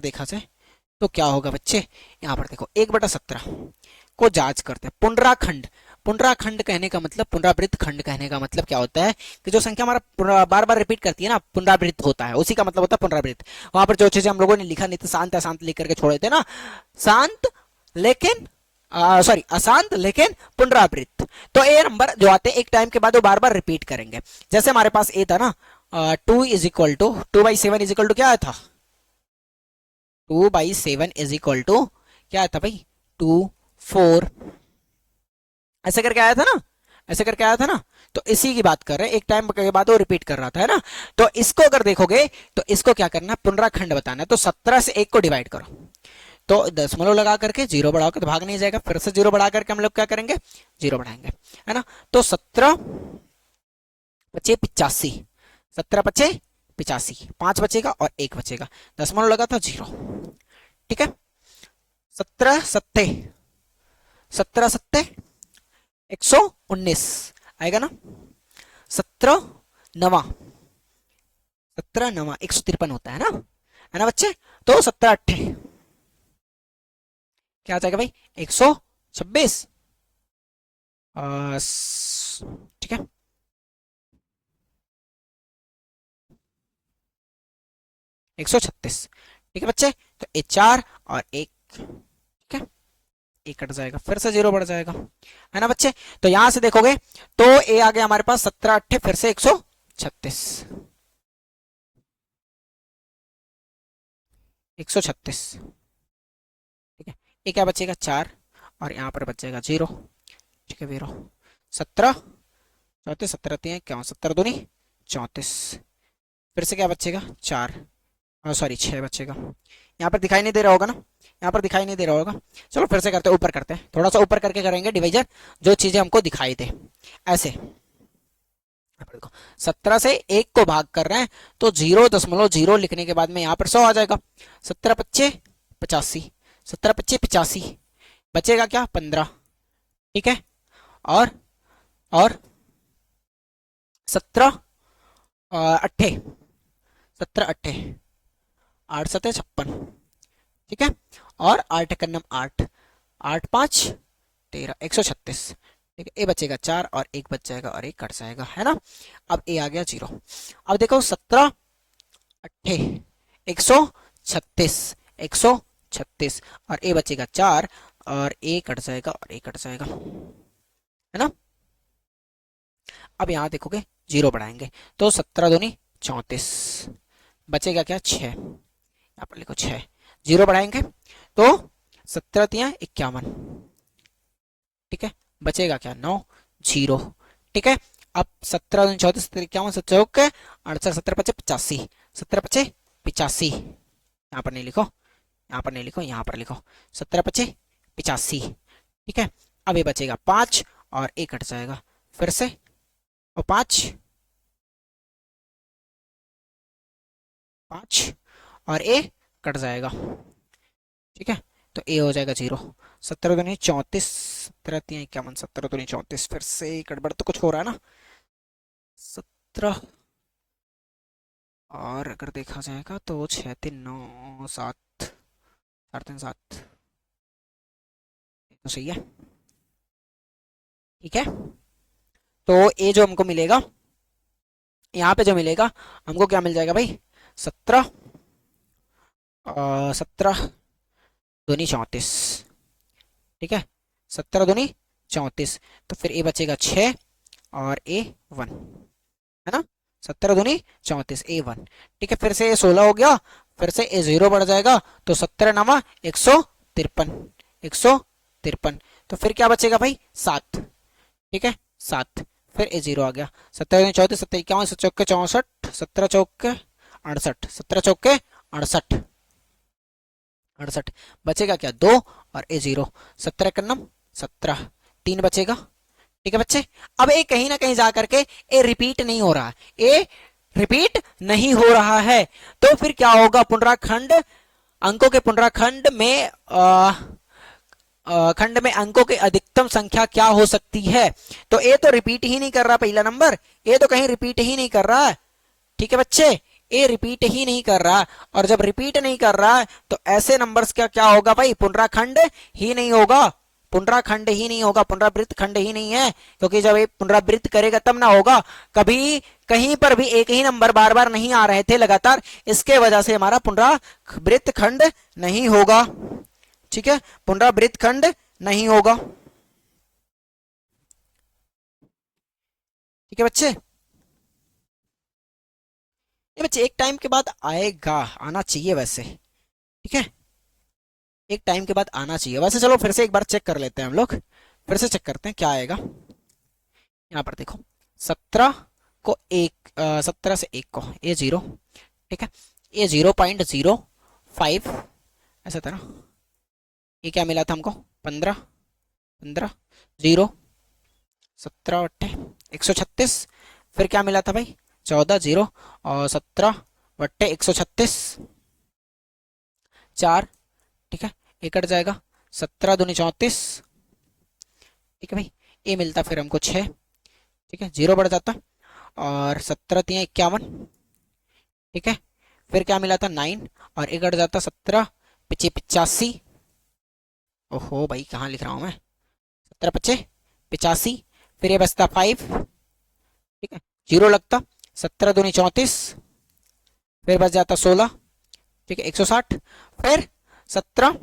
देखा जाए तो क्या होगा बच्चे? यहाँ पर देखो 1/17 को जांच करते हैं। पुनराखंड, पुनराखंड कहने का मतलब, पुनरावृत्त खंड कहने का मतलब क्या होता है कि जो संख्या हमारा बार बार रिपीट करती है ना, पुनरावृत्त होता है, उसी का मतलब होता है पुनरावृत्त। वहां पर जो चीजें हम लोगों ने लिखा नहीं था, शांत अशांत लिख करके छोड़े थे ना, शांत लेकिन सॉरी अशांत लेकिन पुनरावृत्त, तो ये नंबर जो आते हैं एक टाइम के बाद वो बार बार रिपीट करेंगे। जैसे हमारे पास ए था ना, 2/7 इज इक्वल टू क्या था? 2/7 इज इक्वल टू क्या था भाई? 2 4, ऐसे करके आया था ना, ऐसे करके आया था ना। तो इसी की बात कर रहे हैं, एक टाइम के बाद वो रिपीट कर रहा था, है ना। तो इसको अगर देखोगे तो इसको क्या करना है? पुनराखंड बताना है। तो 17 से 1 को डिवाइड करो, तो दशमलव लगा करके 0 बढ़ाओगे तो भाग नहीं जाएगा, फिर से 0 बढ़ा करके हम लोग क्या करेंगे? 0 बढ़ाएंगे, है ना। तो 17 बचे 85, 17 बचे 85, 5 बचेगा और 1 बचेगा, दशमलव लगा था 0, ठीक है। 17 सत्ते 17 सत्ते 119 आएगा ना। 17 नवा 17 नवा 153 होता है ना बच्चे। तो 17 अट्ठे क्या आ जाएगा भाई? 126, ठीक है। 136, ठीक है बच्चे। तो ए 4 और 1, ठीक है, एक कट जाएगा, फिर से 0 बढ़ जाएगा, है ना बच्चे। तो यहां से देखोगे तो ए आ गया हमारे पास 17 अट्ठे फिर से 136, 136, ठीक है। ये क्या बचेगा? 4, और यहां पर बचेगा 0, ठीक है वीरो। 17 34, 17 3 इक्यावन, 17 दूनी 34। फिर से क्या बचेगा, 4, सॉरी 6 बचेगा। यहाँ पर दिखाई नहीं दे रहा होगा ना, यहाँ पर दिखाई नहीं दे रहा होगा। चलो फिर से करते हैं, ऊपर करते हैं, थोड़ा सा ऊपर करके करेंगे डिवीजन, जो चीजें हमको दिखाई दे। ऐसे देखो, 17 से 1 को भाग कर रहे हैं तो 0.0 लिखने के बाद में यहाँ पर 100 आ जाएगा। 17 पच्चे 85, 17 पच्चे 85, बचेगा क्या, 15। ठीक है, और 17 अट्ठे, 17 अट्ठे 8 7 56। ठीक है, और 8 का नम 8, 8 5 13, 136। ठीक है, ए बचेगा 4 और 1 बच जाएगा और 1 कट जाएगा, है ना। अब ए आ गया 0। अब देखो 17 अट्ठे 136, 136 और ए बचेगा 4 और ए कट जाएगा और ए कट जाएगा, है ना। अब यहाँ देखोगे 0 बढ़ाएंगे तो 17 दूनी 34, बचेगा क्या, 6। यहाँ पर लिखो 6, 0 बढ़ाएंगे तो 17 तिया 51। ठीक है, बचेगा क्या, 9 0। ठीक है, अब 17 दूनी 34, 17 51, 17 चौक 68, 17 पचे 85, 17 पचे 85। यहाँ पर नहीं लिखो, यहाँ पर नहीं लिखो, यहाँ पर लिखो 17 पचे 85। ठीक है, अब ये बचेगा 5 और 1 कट जाएगा फिर से, और 5 5 और ए कट जाएगा। ठीक है, तो ए हो जाएगा 0। 17 दूनी 34, 17 तिया 51, 17 दूनी 34, फिर से गड़बड़ तो कुछ हो रहा है ना। 17 और अगर देखा जाएगा तो 6 3 9 7 4 3 7, तो सही है। ठीक है, तो ए जो हमको मिलेगा, यहाँ पे जो मिलेगा हमको क्या मिल जाएगा भाई, 17 17 दूनी 34। ठीक है, 17 दूनी 34, तो फिर ए बचेगा 6 और ए 1, है ना। 17 दूनी 34, ए 1। ठीक है, फिर से ए 16 हो गया, फिर से ए 0 बढ़ जाएगा तो 17 नवा 153, 153, तो फिर क्या बचेगा भाई, 7। ठीक है, 7, फिर ए 0 आ गया। 17 दूनी 34, 17 51, 17 चौके 64, 17 चौके 68, 17 चौके 68, 68, बचेगा क्या, 2 और ए 0। 17 का नम 17, 3 बचेगा। ठीक है बच्चे, अब ए कहीं ना कहीं जाकर के ए रिपीट नहीं हो रहा है, ए रिपीट नहीं हो रहा है, तो फिर क्या होगा, पुनराखंड अंकों के पुनराखंड में खंड में अंकों की अधिकतम संख्या क्या हो सकती है। तो ए तो रिपीट ही नहीं कर रहा, पहला नंबर ए तो कहीं रिपीट ही नहीं कर रहा है। ठीक है बच्चे, ए रिपीट ही नहीं कर रहा, और जब रिपीट नहीं कर रहा है तो ऐसे नंबर्स का क्या होगा भाई, पुनराखंड ही नहीं होगा, पुनराखंड ही नहीं होगा, पुनरावृत्त खंड ही नहीं है, क्योंकि जब ये पुनरावृत्त करेगा तब ना होगा। कभी कहीं पर भी एक ही नंबर बार बार नहीं आ रहे थे लगातार, इसके वजह से हमारा पुनरावृत्त खंड नहीं होगा। ठीक है, पुनरावृत्त खंड नहीं होगा। ठीक है बच्चे, ये बच्चे एक टाइम के बाद आएगा, आना चाहिए वैसे। ठीक है, एक टाइम के बाद आना चाहिए वैसे। चलो फिर से एक बार चेक कर लेते हैं हम लोग, फिर से चेक करते हैं क्या आएगा। यहाँ पर देखो 17 को 1, 17 से 1 को ए 0। ठीक है, ए 0.05 ऐसा था ना, ये क्या मिला था हमको, 15 15 0, 17 बट्टे 136, फिर क्या मिला था भाई, 14 0 और 17 बट्टे 136 4। ठीक है, ये कट जाएगा, 17 दूनी 34। ठीक है भाई, ये मिलता फिर हमको 6। ठीक है, 0 बढ़ जाता, और 17 तिया 51। ठीक है, फिर क्या मिला था, 9, और ये कट जाता 17 पचे 85। ओहो भाई कहाँ लिख रहा हूँ मैं, 17 पचे 85, फिर ये बचता 5। ठीक है, 0 लगता, 17 दूनी 34, फिर बच जाता 16। ठीक है, 160, फिर 17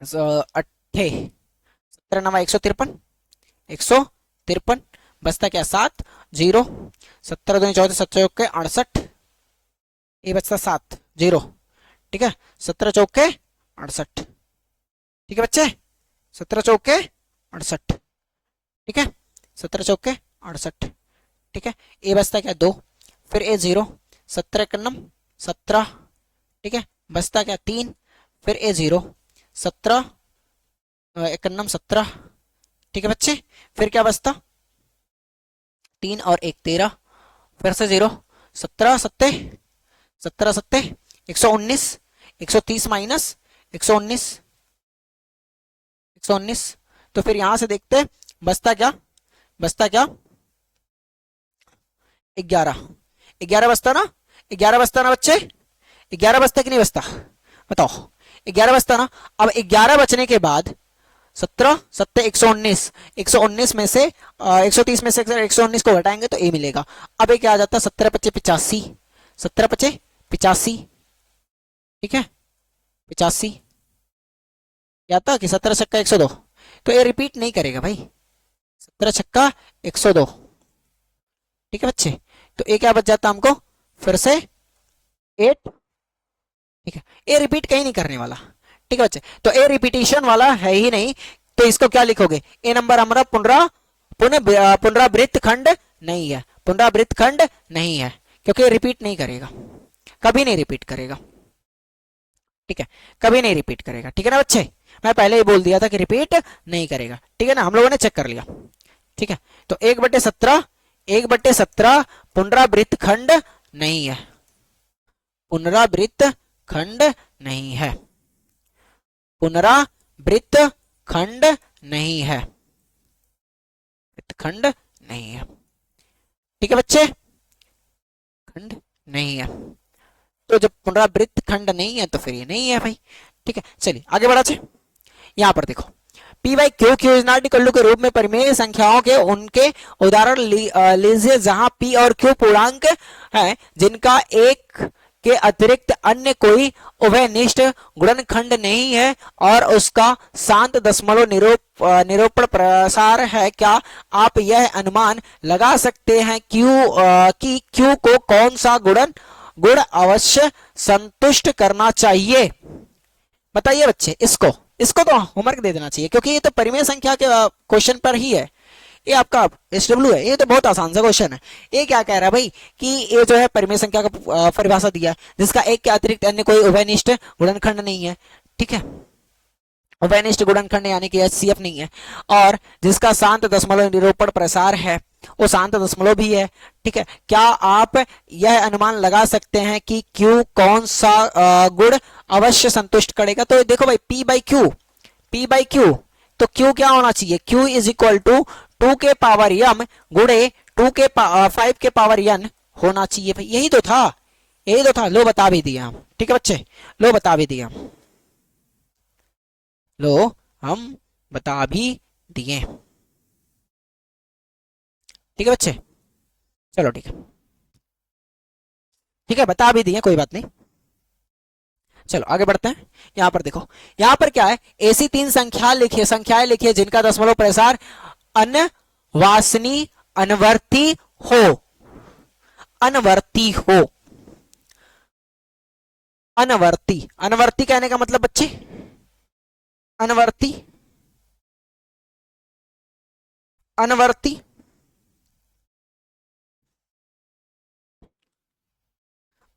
अट्ठे 17 नवा 153, 153, बचता क्या 7 0, 17 दूनी 34, 7 चौके 68, ये बचता 7 0। ठीक है, 17 चौके 68। ठीक है बच्चे, 17 चौके 68। ठीक है, 17 चौके 68। ठीक है, ए बचता क्या 2, फिर ए 0, 17 एकन्नम 17। ठीक है, बचता क्या 3, फिर ए 0, 17 एकन्नम 17। ठीक है बच्चे, फिर क्या बचता 3 और 1 13, फिर से 0, 17 सत्ते 17 सत्ते 119, 130 माइनस 119, 119। तो फिर यहां से देखते बचता क्या, बचता क्या 11, 11 बचता ना, 11 बचता ना बच्चे, 11 बचता कि नहीं बचता बताओ, 11 बचता ना। अब 11 बचने के बाद 17 सत्ते 119, 119 में से 130 में से 119 को घटाएंगे तो ए मिलेगा। अब ये क्या आ जाता 17 पचे 85, 17 पचे 85। ठीक है, 85 क्या था कि 17 छक्का 102, तो ये रिपीट नहीं करेगा भाई, 17 छक्का 102। ठीक है बच्चे, तो ये क्या बच जाता हमको फिर से 8। ठीक है, ये रिपीट कहीं नहीं करने वाला। ठीक है बच्चे, तो ए रिपीटिशन वाला है ही नहीं, तो इसको क्या लिखोगे, ए नंबर हमारा पुनरावृत्त खंड नहीं है, पुनरावृत्त खंड नहीं है, क्योंकि रिपीट नहीं करेगा, कभी नहीं रिपीट करेगा। ठीक है, कभी नहीं रिपीट करेगा। ठीक है ना बच्चे, मैं पहले ही बोल दिया था कि रिपीट नहीं करेगा। ठीक है ना, हम लोगों ने चेक कर लिया। ठीक है, तो 1/17, 1/17 पुनरावृत्त खंड नहीं है, पुनरावृत्त खंड नहीं है, पुनरावृत्त खंड नहीं है, खंड नहीं है। ठीक है बच्चे, खंड नहीं है, तो जब पुनरावृत्त खंड नहीं है तो फिर ये नहीं है भाई। ठीक है, चलिए आगे बढ़ाते। यहां पर देखो P by Q, Q is not equal to के रूप में परिमेय संख्याओं के उनके उदाहरण लीजिए जहां पी और क्यू पूर्णांक है जिनका एक के अतिरिक्त अन्य कोई उभयनिष्ठ गुणनखंड नहीं है और उसका शांत दशमलव निरूपण प्रसार है। क्या आप यह अनुमान लगा सकते हैं कि क्यू को कौन सा गुण अवश्य संतुष्ट करना चाहिए? बताइए बच्चे, इसको इसको तो होमवर्क दे देना चाहिए, क्योंकि ये तो परिमेय संख्या के क्वेश्चन पर ही है। ये आपका SW है, ये तो बहुत आसान सा क्वेश्चन है। ये क्या कह रहा है भाई कि ये जो है परिमेय संख्या का परिभाषा दिया है जिसका एक के अतिरिक्त अन्य कोई उभयनिष्ठ गुणनखंड नहीं है। ठीक है, उभयनिष्ठ गुणनखंड यानी कि HCF नहीं है, और जिसका शांत दशमलव निरूपण प्रसार है, वो शांत दशमलव भी है। ठीक है, क्या आप यह अनुमान लगा सकते हैं कि Q कौन सा गुण अवश्य संतुष्ट करेगा? तो देखो भाई P बाई Q, तो Q क्या होना चाहिए, Q इज इक्वल टू 2 के पावर m गुणे 5 के पावर n होना चाहिए भाई। यही तो था, यही तो था। लो बता भी दिया हम। ठीक है बच्चे, लो बता भी दिया, लो हम बता भी दिए। ठीक है बच्चे, चलो ठीक है, ठीक है बता भी दिए, कोई बात नहीं। चलो आगे बढ़ते हैं। यहां पर देखो, यहां पर क्या है, ऐसी 3 संख्याएं लिखिए जिनका दशमलव प्रसार अनवासनी अनवर्ती हो, अनवर्ती हो, अनवर्ती, अनवर्ती कहने का मतलब बच्चे, अनवर्ती, अनवर्ती,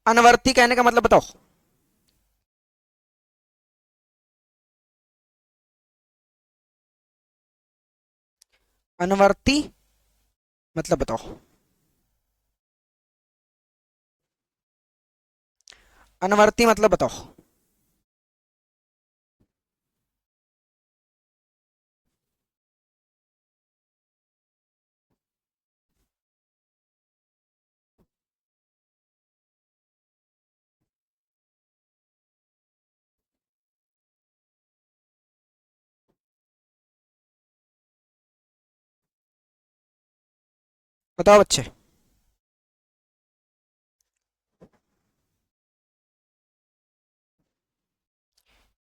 अनवर्ती कहने का मतलब बताओ। अनवर्ती मतलब बताओ, अनवर्ती मतलब बताओ। बताओ बच्चे।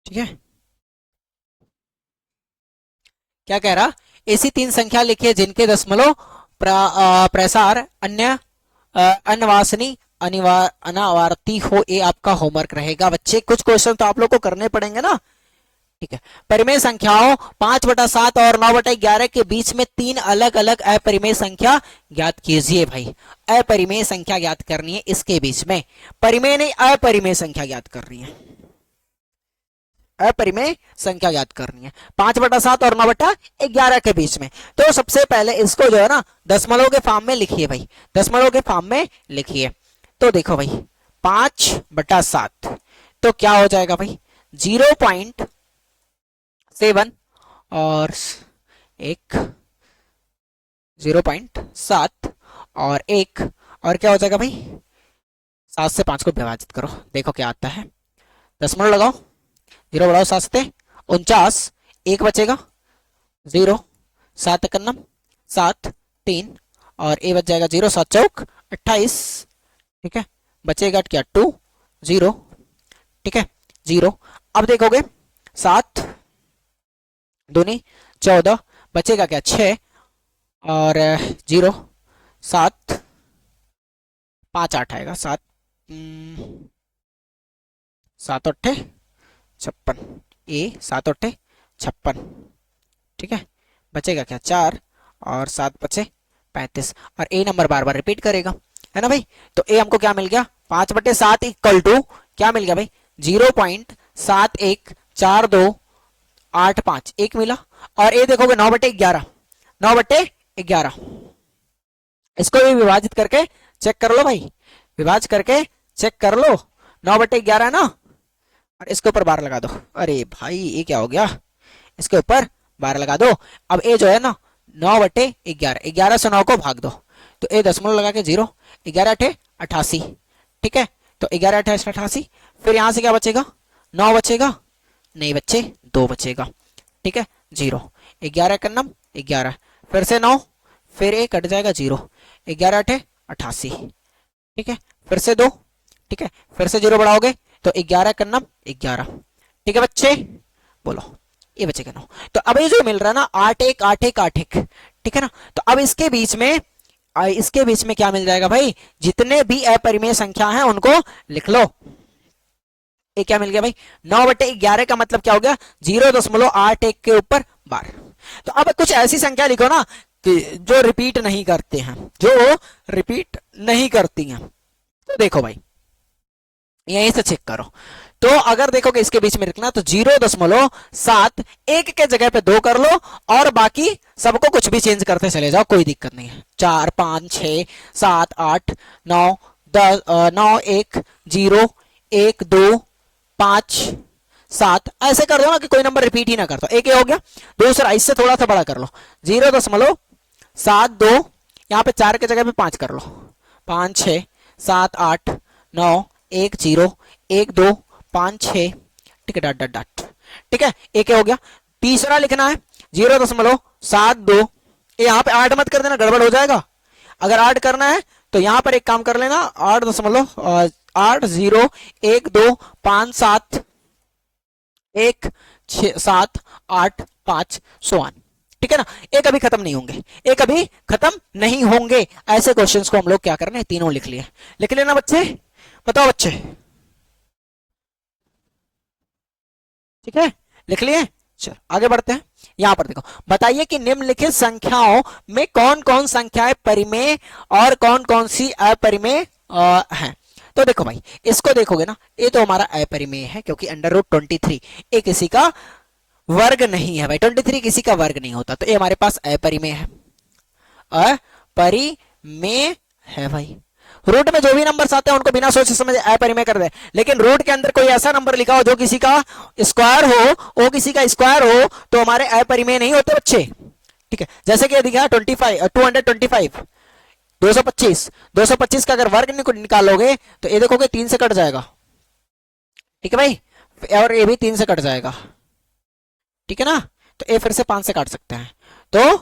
ठीक है, क्या कह रहा, ऐसी 3 संख्या लिखिए जिनके दशमलव प्रसार अन्य अनवासनी अनावर्ती हो। ये आपका होमवर्क रहेगा बच्चे। कुछ क्वेश्चन तो आप लोग को करने पड़ेंगे ना, ठीक है, परिमेय संख्याओं 5/7 और 9/11 के बीच में तीन अलग अलग अपरिमेय संख्या ज्ञात कीजिए भाई। अपरिमेय संख्या ज्ञात करनी है इसके बीच में, परिमेय नहीं अपरिमेय संख्या ज्ञात करनी है, अपरिमेय संख्या ज्ञात करनी है 5/7 और 9/11 के बीच में। तो सबसे पहले इसको जो है ना दशमलव के फॉर्म में लिखिए भाई, दशमलव के फॉर्म में लिखिए। तो देखो भाई 5/7 तो क्या हो जाएगा भाई 0.7 और एक 0.7 और एक और क्या हो जाएगा भाई 7 से 5 को विभाजित करो, देखो क्या आता है, दशमलव लगाओ, 0 बढ़ाओ 7 से 49, एक बचेगा 0, 7 एकन्नम 7 3 और ए बच जाएगा 0, 7 चौक 28, ठीक है, बचेगा क्या 2 0, ठीक है 0। अब देखोगे 7 दूनी 14, बचेगा क्या 6 और 0, 7 5 8 आएगा 7 7 8 56, ए 7 8 56, ठीक है, बचेगा क्या 4 और 7 बचे 35 और ए नंबर बार बार रिपीट करेगा, है ना भाई। तो ए हमको क्या मिल गया 5/7 इक्वल टू क्या मिल गया भाई 0.714285 एक मिला। और ए देखोगे 9/11, 9/11 इसको भी विभाजित करके चेक कर लो भाई, विभाजित करके चेक कर लो, 9/11 है ना, और इसके ऊपर बार लगा दो। अरे भाई ये क्या हो गया, इसके ऊपर बार लगा दो। अब ए जो है ना 9/11, 11 से 9 को भाग दो तो ए दशमलव लगा के 0, 11 8 88, ठीक है, तो 11 8 88, फिर यहां से क्या बचेगा 9 बचेगा, नहीं बच्चे 2 बचेगा, ठीक है 0, 11 का नम 11, फिर से 9, फिर एक कट जाएगा 0, 11 8 88, ठीक है, फिर से 2, ठीक है, फिर से 0 बढ़ाओगे तो 11 का नम 11, ठीक है बच्चे, बोलो ये बचेगा 9। तो अब ये जो मिल रहा है ना 8 1 8 1 8 1, ठीक है ना, तो अब इसके बीच में क्या मिल जाएगा भाई, जितने भी अपरिमेय संख्या हैं उनको लिख लो। ये क्या मिल गया भाई 9/11 का मतलब क्या हो गया 0.81 के ऊपर बार। तो अब कुछ ऐसी संख्या लिखो ना कि जो रिपीट नहीं करते हैं, जो रिपीट नहीं करती हैं। तो देखो भाई यहीं से चेक करो, तो अगर देखोगे इसके बीच में लिखना तो 0.7 एक के जगह पे 2 कर लो और बाकी सबको कुछ भी चेंज करते चले जाओ, कोई दिक्कत नहीं है। 4 5 6 7 8 9 10 9 1 0 1 2 5 7 ऐसे कर दो ना कि कोई नंबर रिपीट ही ना कर दो। एक हो गया, दूसरा इससे थोड़ा सा बड़ा कर लो 0.72, यहाँ पे 4 के जगह पे 5 कर लो, 5 6 7 8 9 1 0 1 2 5 6, ठीक है, डॉट डॉट डॉट, ठीक है, एक हो गया। तीसरा लिखना है 0.72, यहाँ पे 8 मत कर देना, गड़बड़ हो जाएगा। अगर 8 करना है तो यहाँ पर एक काम कर लेना 8 0 1 2 5 7 1 6 7 8 5 1, ठीक है ना। एक अभी खत्म नहीं होंगे, एक अभी खत्म नहीं होंगे, ऐसे क्वेश्चंस को हम लोग क्या करने तीनों लिख लिए, लिख लेना बच्चे, बताओ बच्चे, ठीक है लिख लिए। चलो आगे बढ़ते हैं, यहां पर देखो बताइए कि निम्नलिखित संख्याओं में कौन कौन संख्याएं परिमेय और कौन कौन सी अपरिमेय हैं। तो देखो भाई इसको देखोगे ना, ये तो हमारा अपरिमेय है क्योंकि √23 ये किसी का वर्ग नहीं है भाई, 23 किसी का वर्ग नहीं होता, तो ये हमारे पास अपरिमेय है, अपरिमेय है भाई। रूट में जो भी नंबर्स आते हैं उनको बिना सोचे समझे अपरिमेय कर दे, लेकिन रूट के अंदर कोई ऐसा नंबर लिखा हो जो किसी का स्क्वायर हो, वो किसी का स्क्वायर हो तो हमारे अपरिमेय नहीं होते बच्चे, ठीक है। जैसे कि दिखा 25 225 225 का अगर वर्ग निकालोगे तो ये देखोगे 3 से कट जाएगा, ठीक है भाई, और ये भी 3 से कट जाएगा, ठीक है ना, तो ये फिर से 5 से काट सकते हैं। तो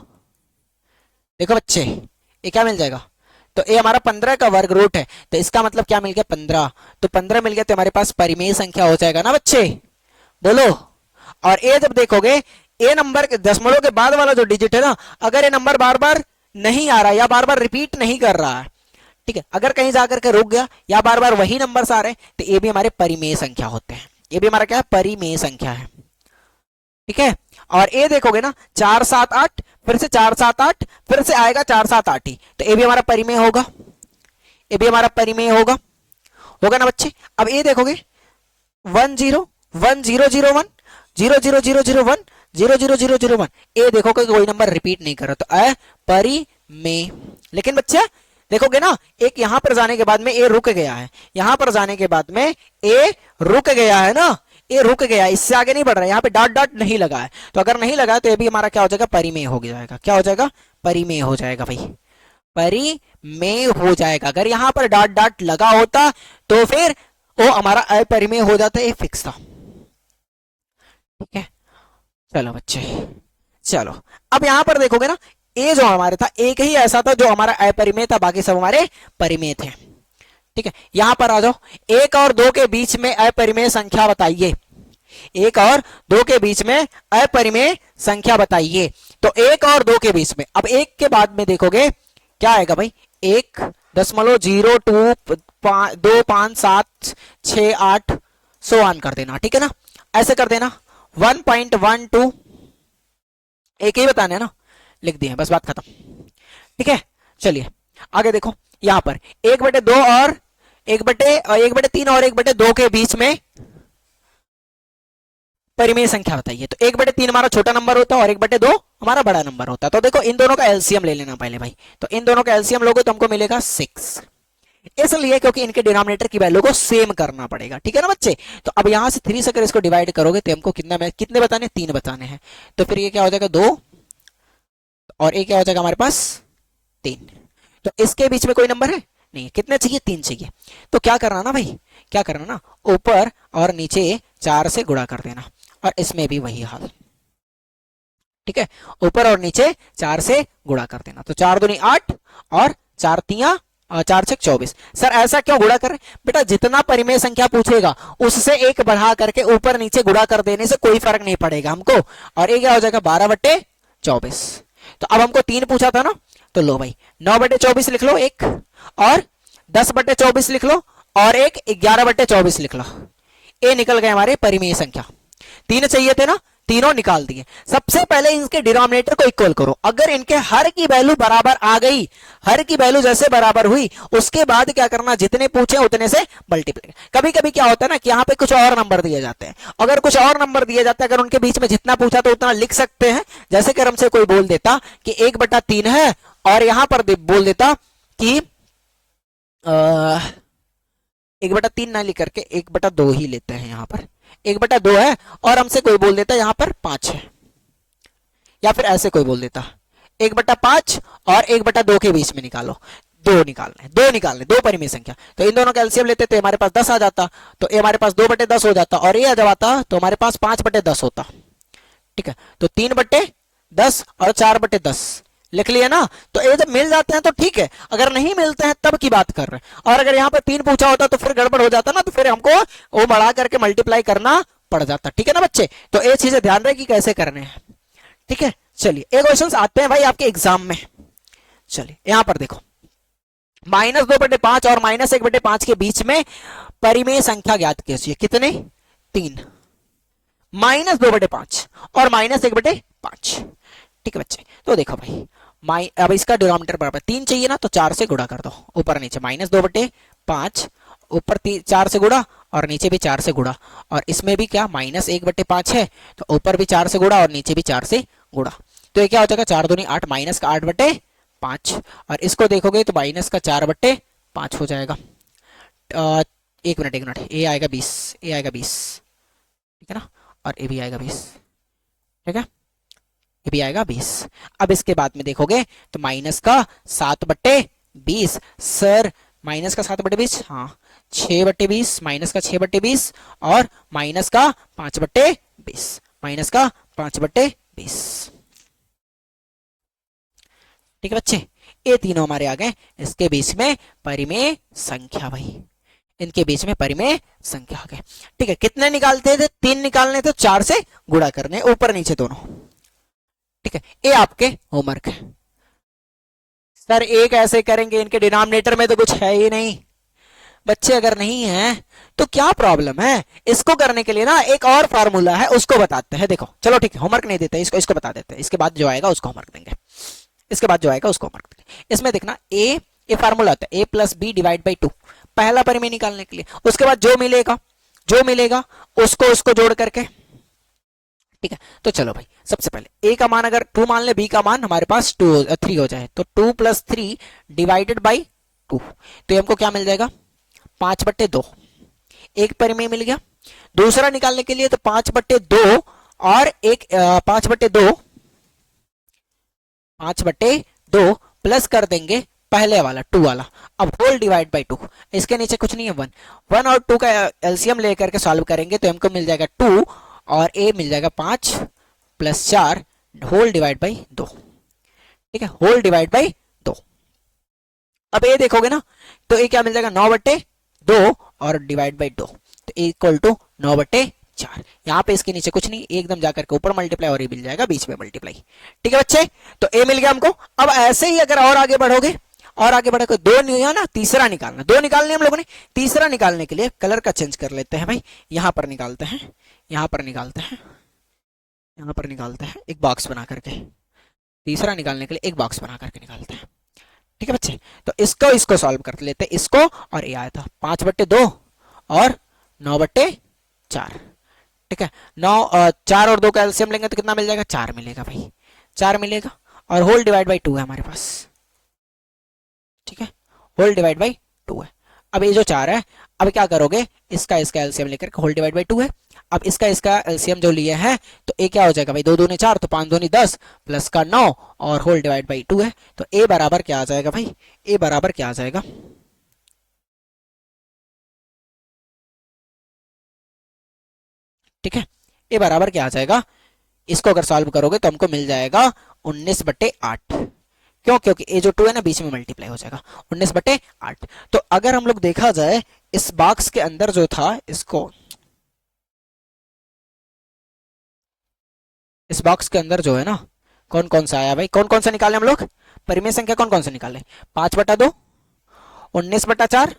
देखो बच्चे ये क्या मिल जाएगा, तो ये हमारा 15 का वर्ग रूट है, तो इसका मतलब क्या मिल गया 15, तो 15 मिल गया तो हमारे पास परिमेय संख्या हो जाएगा ना बच्चे, बोलो। और ये जब देखोगे ये नंबर दशमलव के बाद वाला जो डिजिट है ना, अगर ये नंबर बार बार नहीं आ रहा या बार बार रिपीट नहीं कर रहा है, ठीक है, अगर कहीं जाकर के रुक गया या बार बार वही नंबर आ रहे हैं तो ये भी हमारे परिमेय संख्या होते हैं, ये भी हमारा क्या है परिमेय संख्या है। ठीक है। और ए देखोगे ना 4 7 8, फिर से 4 7 8, फिर से आएगा 4 7 8 ही, तो ए भी हमारा परिमेय होगा, ए भी हमारा परिमेय होगा, होगा ना बच्चे। अब ए देखोगे 1 0 1 0 0 1 0 0 0 0 1 0 0 0 0 1, ए देखोगे कोई नंबर रिपीट नहीं कर रहा, तो अपरिमेय। लेकिन बच्चे देखोगे ना, एक यहां पर जाने के बाद में ए रुक गया है, यहां पर जाने के बाद में ए रुक गया है ना, ये रुक गया, इससे आगे नहीं बढ़ रहा है, यहाँ पे डॉट डॉट नहीं लगा है, तो अगर नहीं लगा है तो ये भी हमारा क्या हो जाएगा, परिमेय हो जाएगा। क्या हो जाएगा, परिमेय हो जाएगा भाई, परिमेय हो जाएगा। अगर यहां पर डॉट डॉट लगा होता तो फिर वो हमारा अपरिमेय हो जाता, ये फिक्स था। ठीक है, चलो बच्चे, चलो अब यहां पर देखोगे ना, ए जो हमारे था एक ही ऐसा था जो हमारा अपरिमेय था, बाकी सब हमारे परिमेय थे। ठीक है, यहां पर आ जाओ, 1 और 2 के बीच में अपरिमेय संख्या बताइए, 1 और 2 के बीच में अपरिमेय संख्या बताइए। तो 1 और 2 के बीच में, अब 1 के बाद में देखोगे क्या आएगा भाई, 1.02 2 5 7 6 8 सो ऑन कर देना। ठीक है ना, ऐसे कर देना, 1.12 एक ही बताने है ना, लिख दिए, बस बात खत्म। ठीक है, चलिए आगे देखो, यहां पर 1/2 और 1/3 और 1/2 के बीच में परिमेय संख्या बताइए। तो 1/3 हमारा छोटा नंबर होता है और 1/2 हमारा बड़ा नंबर होता है। तो देखो इन दोनों का एलसीएम ले लेना पहले भाई, तो इन दोनों का एलसीएम लोगे तो हमको मिलेगा 6, इसलिए क्योंकि इनके डिनोमिनेटर की वैल्यू को सेम करना पड़ेगा। ठीक है ना बच्चे, तो अब यहां से 3 से अगर इसको डिवाइड करोगे तो हमको कितने बताने, 3 बताने हैं, तो फिर ये क्या हो जाएगा 2, और ये क्या हो जाएगा हमारे पास 3। तो इसके बीच में कोई नंबर है नहीं, कितने चाहिए, 3 चाहिए। तो क्या करना ना भाई, क्या करना ना, ऊपर और नीचे 4 से गुणा कर देना, और इसमें भी वही हाल। ठीक है, ऊपर और नीचे 4 से गुणा कर देना, तो 4 दूनी 8 और 4 तिया 4 6 24। सर ऐसा क्यों गुणा कर रहे हैं बेटा, जितना परिमेय संख्या पूछेगा उससे एक बढ़ा करके ऊपर नीचे गुणा कर देने से कोई फर्क नहीं पड़ेगा हमको, और ये क्या हो जाएगा 12/24। तो अब हमको 3 पूछा था ना, तो लो भाई 9/24 लिख लो एक, और 10/24 लिख लो, और एक 11/24 लिख लो, ये निकल गए हमारे परिमेय संख्या। 3 चाहिए थे ना, तीनों निकाल दिए। सबसे पहले इनके डिनोमिनेटर को इक्वल करो, अगर इनके हर की वैल्यू बराबर आ गई, हर की वैल्यू जैसे बराबर हुई, उसके बाद क्या करना, जितने पूछे उतने से मल्टीप्लाई। कभी कभी क्या होता है ना कि यहाँ पे कुछ और नंबर दिए जाते हैं, अगर कुछ और नंबर दिए जाते हैं, अगर उनके बीच में जितना पूछा तो उतना लिख सकते हैं। जैसे कि हमसे कोई बोल देता कि 1/3 है, और यहां पर बोल देता कि 1/3 ना लिख करके 1/2 ही लेते हैं, यहां पर 1/2 है, और हमसे कोई बोल देता यहां पर 5 है, या फिर ऐसे कोई बोल देता 1/5 और 1/2 के बीच में निकालो, दो निकालने, दो परिमेय संख्या। तो इन दोनों का एलसीएम लेते तो हमारे पास 10 आ जाता, तो ये हमारे पास 2/10 हो जाता, और ये जब आता तो हमारे पास 5/10 होता। ठीक है, तो 3/10 और 4/10 लिख लिया ना। तो ये जब मिल जाते हैं तो ठीक है, अगर नहीं मिलते हैं तब की बात कर रहे हैं, और अगर यहाँ पर 3 पूछा होता तो फिर गड़बड़ हो जाता ना, तो फिर हमको वो बढ़ा करके मल्टीप्लाई करना पड़ जाता। ठीक है ना बच्चे, तो ये चीजें ध्यान रहे कि कैसे करने हैं। ठीक है, चलिए एक क्वेश्चन आते हैं भाई आपके एग्जाम में। चलिए यहां पर देखो, -2/5 और -1/5 के बीच में परिमेय संख्या ज्ञात कीजिए। कितने, 3, -2/5 और -1/5। ठीक है बच्चे, तो देखो भाई, अब इसका डिनोमिनेटर बराबर 3 चाहिए ना, तो 4 से गुणा कर दो, ऊपर नीचे -2/5, ऊपर 4 से गुणा और नीचे भी 4 से गुणा, और इसमें भी क्या -1/5 है, तो ऊपर भी 4 से गुणा और नीचे भी 4 से गुणा। तो ये क्या हो जाएगा 4 दूनी 8, माइनस का 8/5, और इसको देखोगे तो माइनस का 4/5 हो जाएगा। एक मिनट, ये आएगा 20, ये आएगा 20, ठीक है ना, और ये भी आएगा 20। ठीक है, ये भी आएगा 20। अब इसके बाद में देखोगे तो माइनस का 7/20, सर माइनस का 7/20, हाँ 6/20, माइनस का 6/20 और माइनस का 5/20, माइनस का 5/20। ठीक है बच्चे, ये तीनों हमारे आ गए। इसके बीच में परिमेय संख्या, भाई इनके बीच में परिमेय संख्या आ गए। ठीक है, कितने निकालते थे, 3 निकालने थे, 4 से गुणा करने, ऊपर नीचे दोनों। ठीक है, ये आपके होमवर्क है। सर एक ऐसे करेंगे, इनके डिनोमिनेटर में तो कुछ है ही नहीं, बच्चे अगर नहीं है तो क्या प्रॉब्लम है? इसको करने के लिए ना एक और फार्मूला है, उसको बताते हैं। देखो चलो ठीक है, होमवर्क नहीं देते, इसको बता देते हैं, इसके बाद जो आएगा उसको होमवर्क देंगे, इसके बाद जो आएगा उसको होमवर्क देंगे। इसमें देखना ए फार्मूला होता है a+b/2, पहला परिमेय निकालने के लिए। उसके बाद जो मिलेगा उसको उसको जोड़ करके, ठीक है। तो चलो भाई, सबसे पहले a का मान अगर 2 मान ले, b का मान हमारे पास 3 हो जाए, तो 2 + 3 / 2, तो हमको क्या मिल जाएगा? 5/2। एक परिमेय मिल गया। दूसरा निकालने के लिए तो 5/2 और एक 5/2 प्लस कर देंगे पहले वाला 2 वाला, अब होल डिवाइड बाई 2। इसके नीचे कुछ नहीं है, 1 और 2 का एलसीएम लेकर के सॉल्व करेंगे तो हमको मिल जाएगा 2 और a मिल जाएगा 5 + 4 होल डिवाइड बाई 2, ठीक है, होल डिवाइड बाई 2। अब a देखोगे ना तो a क्या मिल जाएगा? 9/2 और डिवाइड बाई 2, तो a = 9/4। यहाँ पे इसके नीचे कुछ नहीं, एकदम जाकर के ऊपर मल्टीप्लाई और ये मिल जाएगा बीच में मल्टीप्लाई, ठीक है बच्चे। तो a मिल गया हमको। अब ऐसे ही अगर और आगे बढ़ोगे, और आगे बढ़ोगे, दो नहीं है ना, तीसरा निकालना, दो निकालने हम लोगों ने। तीसरा निकालने के लिए कलर का चेंज कर लेते हैं भाई, यहां पर निकालते हैं, यहां पर निकालते हैं, यहां पर निकालते हैं एक बॉक्स बना करके। तीसरा निकालने के लिए एक बॉक्स बना करके निकालते हैं, ठीक है बच्चे। तो इसको सॉल्व कर लेते हैं, इसको और ये आया था 5/2 और 9/4, ठीक है। 4 और 2 का एलसीएम लेंगे तो कितना मिल जाएगा? 4 मिलेगा भाई, 4 मिलेगा, और होल डिवाइड बाई 2 है हमारे पास, ठीक है, होल डिवाइड बाई 2 है। अब ये जो 4 है, अब क्या करोगे? इसका एलसीएम लेकर होल डिवाइड बाई 2 है, अब इसका एलसीएम जो लिए है तो ए क्या हो जाएगा भाई? 2 दूनी 4, तो 5 दूनी 10 प्लस का 9 और होल डिवाइड बाई 2 है, तो ए बराबर क्या आ जाएगा भाई? ए बराबर क्या आ जाएगा? ठीक है, ए बराबर क्या आ जाएगा? इसको अगर सॉल्व करोगे तो हमको मिल जाएगा 19/8। क्यों? क्योंकि ए जो 2 है ना बीच में मल्टीप्लाई हो जाएगा, 19/8। तो अगर हम लोग देखा जाए इस बॉक्स के अंदर जो था, इस बॉक्स के अंदर जो है ना, कौन कौन सा आया भाई? कौन कौन सा निकाले हम लोग? परिमेय संख्या कौन कौन सा निकाले? 5/2, 19/4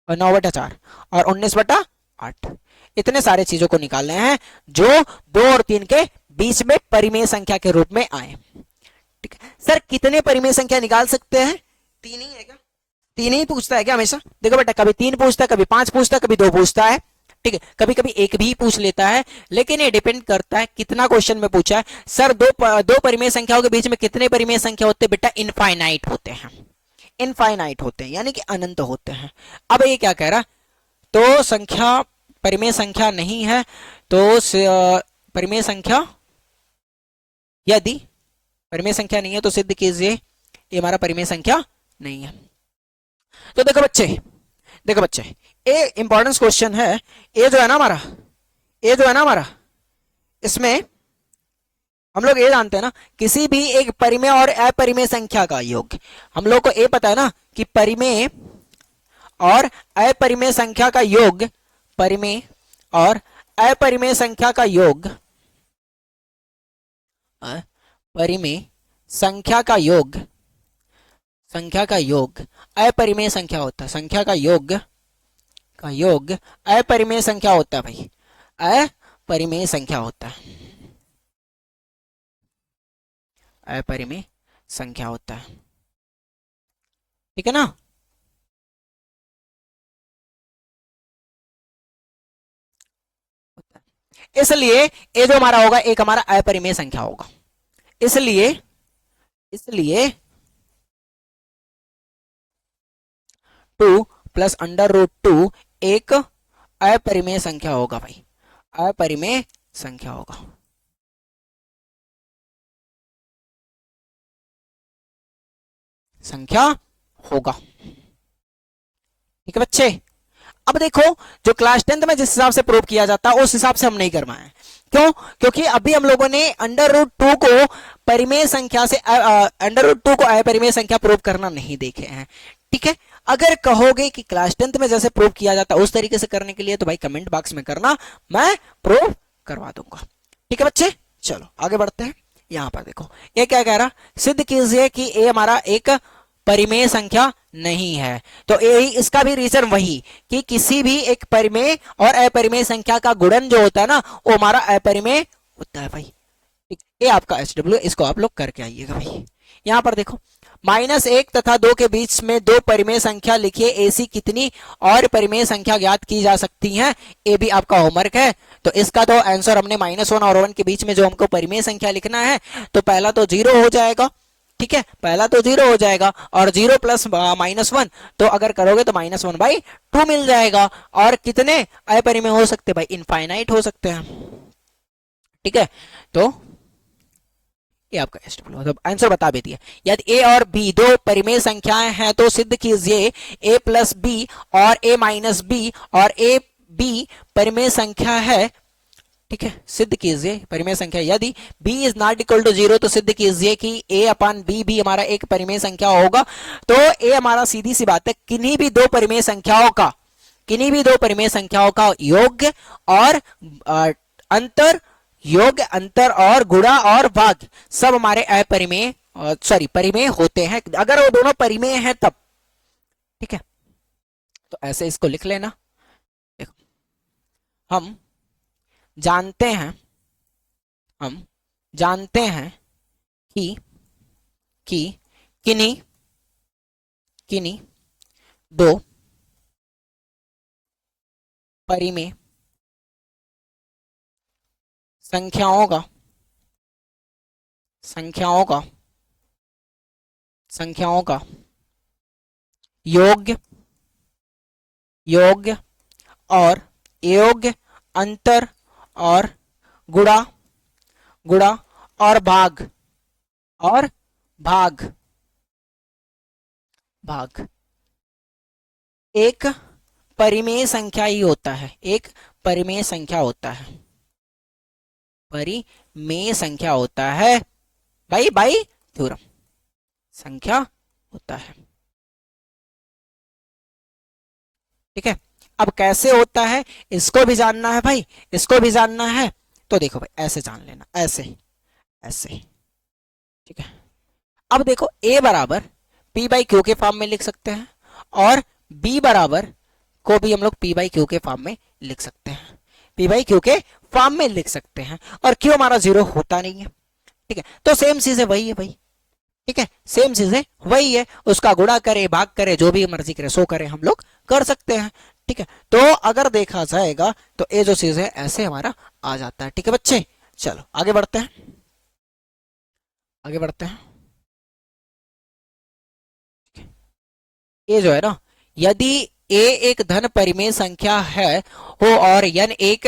और 9/4 और 19/8। इतने सारे चीजों को निकालने हैं जो 2 और 3 के बीच में परिमेय संख्या के रूप में आए, ठीक है। सर कितने परिमेय संख्या निकाल सकते हैं? 3 ही है क्या? 3 ही पूछता है क्या हमेशा? देखो बेटा, कभी 3 पूछता है, कभी 5 पूछता है, कभी 2 पूछता है, ठीक है, कभी कभी एक भी पूछ लेता है, लेकिन ये डिपेंड करता है कितना क्वेश्चन में पूछा है। सर दो परिमेय संख्याओं के बीच में कितने परिमेय संख्या होते हैं? बेटा इनफाइनाइट होते हैं, इनफाइनाइट होते हैं, यानी कि अनंत होते हैं। अब ये क्या कह रहा? तो संख्या परिमेय संख्या नहीं है, तो परिमेय संख्या, यदि परिमेय संख्या नहीं है तो सिद्ध कीजिए ये हमारा परिमेय संख्या नहीं है। तो देखो बच्चे, ये इंपॉर्टेंस क्वेश्चन है। ये जो है ना हमारा, इसमें हम लोग ये जानते हैं ना, किसी भी एक परिमेय और अपरिमेय संख्या का योग, हम लोग को ये पता है ना कि परिमेय और अपरिमेय संख्या का योग, परिमेय और अपरिमेय संख्या का योग, परिमेय संख्या का योग, अपरिमेय संख्या होता है, संख्या का योग अपरिमेय संख्या होता है भाई, अपरिमेय संख्या होता है, अपरिमेय संख्या होता है, ठीक है ना। इसलिए ये जो हमारा होगा एक हमारा अपरिमेय संख्या होगा, इसलिए 2 + √2 एक अपरिमेय संख्या होगा भाई, अपरिमेय संख्या होगा, संख्या होगा, ठीक है बच्चे। अब देखो, जो क्लास 10th में जिस हिसाब से प्रूव किया जाता है उस हिसाब से हम नहीं करवाए हैं। क्यों? क्योंकि अभी हम लोगों ने √2 को परिमेय संख्या से √2 को अपरिमेय संख्या प्रूव करना नहीं देखे हैं, ठीक है। अगर कहोगे कि क्लास 10th में जैसे प्रूव किया जाता उस तरीके से करने के लिए तो भाई कमेंट बॉक्स में करना, मैं प्रूव करवा दूंगा, ठीक है बच्चे। चलो आगे बढ़ते हैं। यहां पर देखो ये क्या कह रहा, सिद्ध कीजिए कि ये हमारा एक परिमेय संख्या नहीं है। तो यही इसका भी रीजन वही कि किसी भी एक परिमेय और अपरिमेय संख्या का गुणन जो होता है ना वो हमारा अपरिमेय होता है भाई। ये आपका SW, इसको आप लोग करके आइएगा भाई। यहां पर देखो -1 तथा 2 के बीच में दो परिमेय संख्या लिखिए, ऐसी कितनी और परिमेय संख्या ज्ञात की जा सकती हैं। ये भी आपका होमवर्क है। तो इसका तो आंसर हमने -1 और 1 के बीच में जो हमको परिमेय संख्या लिखना है, तो पहला तो 0 हो जाएगा, ठीक है, पहला तो 0 हो जाएगा, और 0 प्लस -1 तो अगर करोगे तो -1/2 मिल जाएगा। और कितने अपरिमेय हो सकते भाई, इनफाइनाइट हो सकते हैं, ठीक है। तो ये आपका SW मतलब आंसर बता भी दिया। यदि A और B दो परिमेय संख्याएं हैं तो सिद्ध कीजिए A प्लस B और A माइनस B और A B परिमेय संख्या है, ठीक है, सिद्ध कीजिए परिमेय संख्या। यदि B is not equal to 0 तो सिद्ध कीजिए कि A अपन B भी हमारा एक परिमेय संख्या होगा। तो A हमारा सीधी सी बात है किन्हीं भी दो परिमेय संख्याओं का, किन्हीं भी दो परिमेय संख्याओं का योग और अंतर, योग अंतर और गुणा और भाग सब हमारे अपरिमेय सॉरी परिमेय होते हैं, अगर वो दोनों परिमेय हैं तब, ठीक है। तो ऐसे इसको लिख लेना। देखो हम जानते हैं, हम जानते हैं कि किन्हीं किन्हीं दो परिमेय संख्याओं का संख्याओं का संख्याओं का योग योग और अयोग अंतर और गुणा गुणा और भाग भाग एक परिमेय संख्या ही होता है, एक परिमेय संख्या होता है, परिमेय संख्या होता है भाई थ्योरम संख्या होता है, ठीक है। अब कैसे होता है इसको भी जानना है भाई, इसको भी जानना है। तो देखो भाई ऐसे जान लेना, ऐसे ऐसे, ठीक है। अब देखो A बराबर P/Q के फॉर्म में लिख सकते हैं और B बराबर को भी हम लोग P/Q के फॉर्म में लिख सकते हैं, P/Q के फॉर्म में लिख सकते हैं। और क्यों हमारा 0 होता नहीं है, ठीक है। तो सेम चीज है वही है भाई, ठीक है, सेम चीज है वही है, उसका गुणा करे भाग करे जो भी मर्जी करे सो करे हम लोग कर सकते हैं, ठीक है। तो अगर देखा जाएगा तो ये जो चीज है ऐसे हमारा आ जाता है, ठीक है बच्चे। चलो आगे बढ़ते हैं, आगे बढ़ते हैं। ये जो है ना, यदि A एक धन परिमेय संख्या है हो और n एक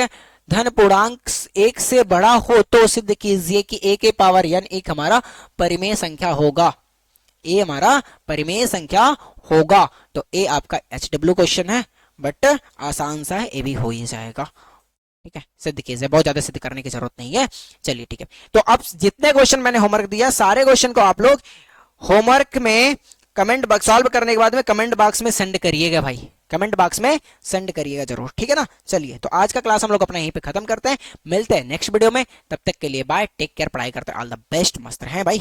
धन पूर्णांक 1 से बड़ा हो तो सिद्ध कीजिए कि A के पावर n एक हमारा परिमेय संख्या होगा, A हमारा परिमेय संख्या होगा। तो A आपका HW क्वेश्चन है, बट आसान सा है, ये भी हो ही जाएगा, ठीक है। सिद्ध कीजिए, बहुत ज्यादा सिद्ध करने की जरूरत नहीं है। चलिए ठीक है, तो अब जितने क्वेश्चन मैंने होमवर्क दिया सारे क्वेश्चन को आप लोग होमवर्क में कमेंट बॉक्स सॉल्व करने के बाद में कमेंट बॉक्स में सेंड करिएगा भाई, कमेंट बॉक्स में सेंड करिएगा जरूर, ठीक है ना। चलिए तो आज का क्लास हम लोग अपना यहीं पे खत्म करते हैं, मिलते हैं नेक्स्ट वीडियो में, तब तक के लिए बाय, टेक केयर, पढ़ाई करते हैं, ऑल द बेस्ट, मस्त रहें भाई।